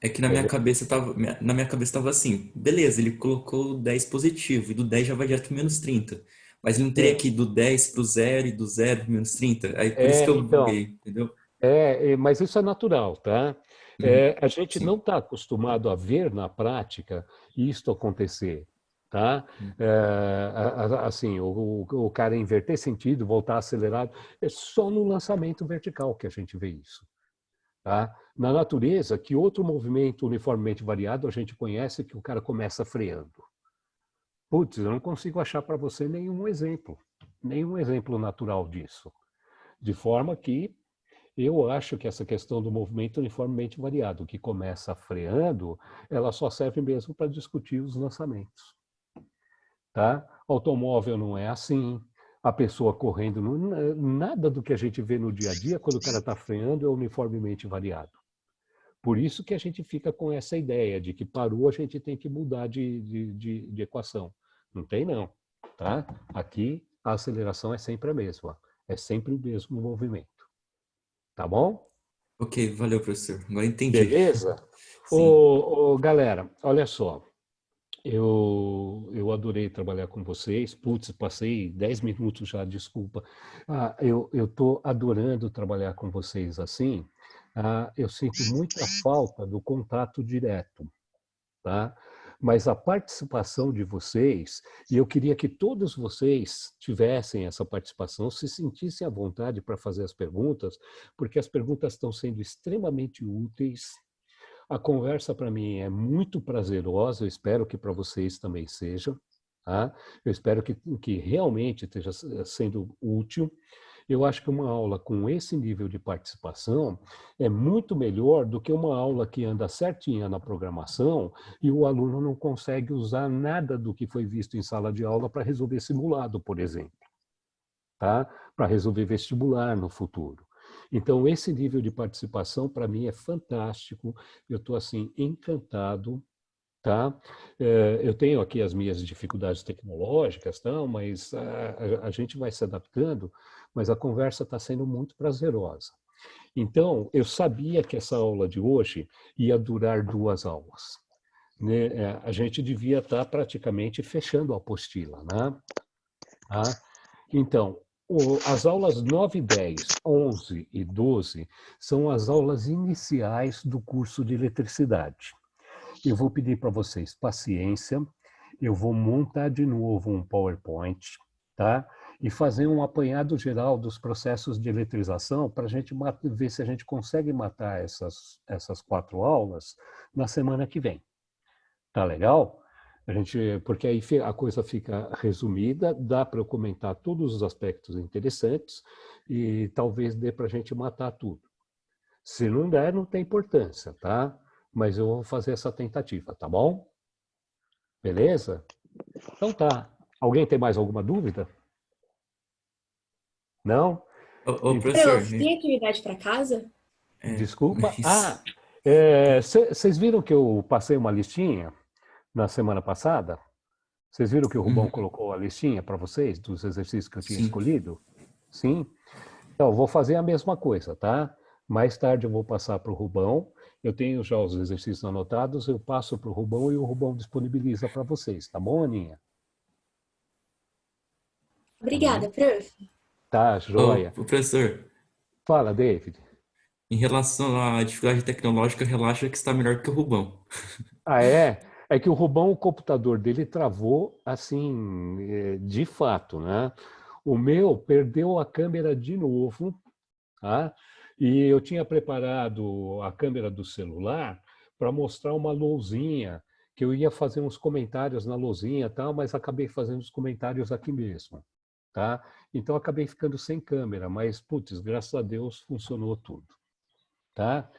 É que na minha cabeça tava assim, beleza, ele colocou 10 positivo, e do 10 já vai direto pro menos 30. Mas ele não teria que ir do 10 pro 0 e do 0 pro menos 30? Aí por isso que eu buguei, entendeu? Mas isso é natural, tá? A gente não está acostumado a ver na prática isto acontecer, tá? Assim, o cara inverter sentido, voltar acelerado, é só no lançamento vertical que a gente vê isso. Tá? Na natureza, que outro movimento uniformemente variado a gente conhece que o cara começa freando? Putz, eu não consigo achar para você nenhum exemplo natural disso. De forma que eu acho que essa questão do movimento uniformemente variado, que começa freando, ela só serve mesmo para discutir os lançamentos. Tá? Automóvel não é assim. A pessoa correndo, nada do que a gente vê no dia a dia, quando o cara está freando, é uniformemente variado. Por isso que a gente fica com essa ideia de que parou, a gente tem que mudar de equação. Não tem, não. Tá? Aqui, a aceleração é sempre a mesma. É sempre o mesmo movimento. Tá bom? Ok, valeu, professor. Agora entendi. Beleza? Galera, olha só. Eu adorei trabalhar com vocês. Putz, passei 10 minutos já, desculpa. Eu estou adorando trabalhar com vocês assim. Eu sinto muita falta do contato direto, tá? Mas a participação de vocês, e eu queria que todos vocês tivessem essa participação, se sentissem à vontade para fazer as perguntas, porque as perguntas estão sendo extremamente úteis. A conversa para mim é muito prazerosa, eu espero que para vocês também seja. Tá? Eu espero que realmente esteja sendo útil. Eu acho que uma aula com esse nível de participação é muito melhor do que uma aula que anda certinha na programação e o aluno não consegue usar nada do que foi visto em sala de aula para resolver simulado, por exemplo. Tá? Para resolver vestibular no futuro. Então, esse nível de participação, para mim, é fantástico. Eu estou, assim, encantado. Tá? Eu tenho aqui as minhas dificuldades tecnológicas, tá? Mas a gente vai se adaptando, mas a conversa está sendo muito prazerosa. Então, eu sabia que essa aula de hoje ia durar 2 aulas. Né? A gente devia estar praticamente fechando a apostila. Né? Tá? Então, as aulas 9, 10, 11 e 12 são as aulas iniciais do curso de eletricidade. Eu vou pedir para vocês paciência, eu vou montar de novo um PowerPoint, tá? E fazer um apanhado geral dos processos de eletrização para a gente ver se a gente consegue matar essas 4 aulas na semana que vem. Tá legal? Porque aí a coisa fica resumida, dá para eu comentar todos os aspectos interessantes e talvez dê para a gente matar tudo. Se não der, não tem importância, tá? Mas eu vou fazer essa tentativa, tá bom? Beleza? Então tá. Alguém tem mais alguma dúvida? Não? Professor, tem atividade para casa? Desculpa. Vocês viram que eu passei uma listinha na semana passada? Vocês viram que o Rubão colocou a listinha para vocês dos exercícios que eu tinha escolhido? Sim? Então, eu vou fazer a mesma coisa, tá? Mais tarde eu vou passar para o Rubão. Eu tenho já os exercícios anotados, eu passo para o Rubão e o Rubão disponibiliza para vocês. Tá bom, Aninha? Obrigada, prof. Tá, joia. Professor. Fala, David. Em relação à dificuldade tecnológica, relaxa que está melhor que o Rubão. Ah, é? É que o Rubão, o computador dele travou, assim, de fato, né? O meu perdeu a câmera de novo, tá? E eu tinha preparado a câmera do celular para mostrar uma lousinha, que eu ia fazer uns comentários na lousinha e tal, mas acabei fazendo os comentários aqui mesmo, tá? Então acabei ficando sem câmera, mas, putz, graças a Deus funcionou tudo, tá?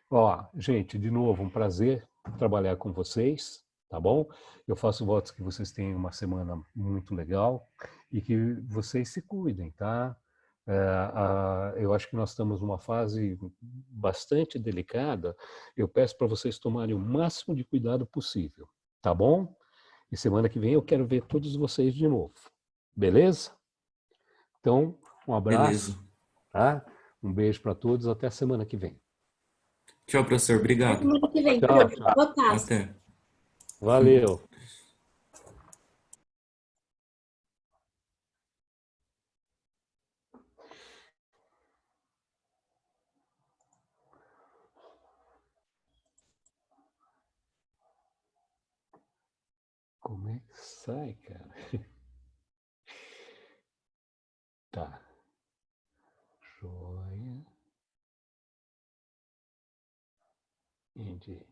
Ó, gente, de novo, um prazer trabalhar com vocês, tá bom? Eu faço votos que vocês tenham uma semana muito legal e que vocês se cuidem, tá? Eu acho que nós estamos numa fase bastante delicada. Eu peço para vocês tomarem o máximo de cuidado possível, tá bom? E semana que vem eu quero ver todos vocês de novo, beleza? Então, um abraço, Beleza. tá? Um beijo para todos, até semana que vem. Tchau, professor. Obrigado. Semana que vem, Tchau, prof. tchau. Boa tarde. Até. Valeu. Como é que sai, cara? Tá. Joia. Entendi.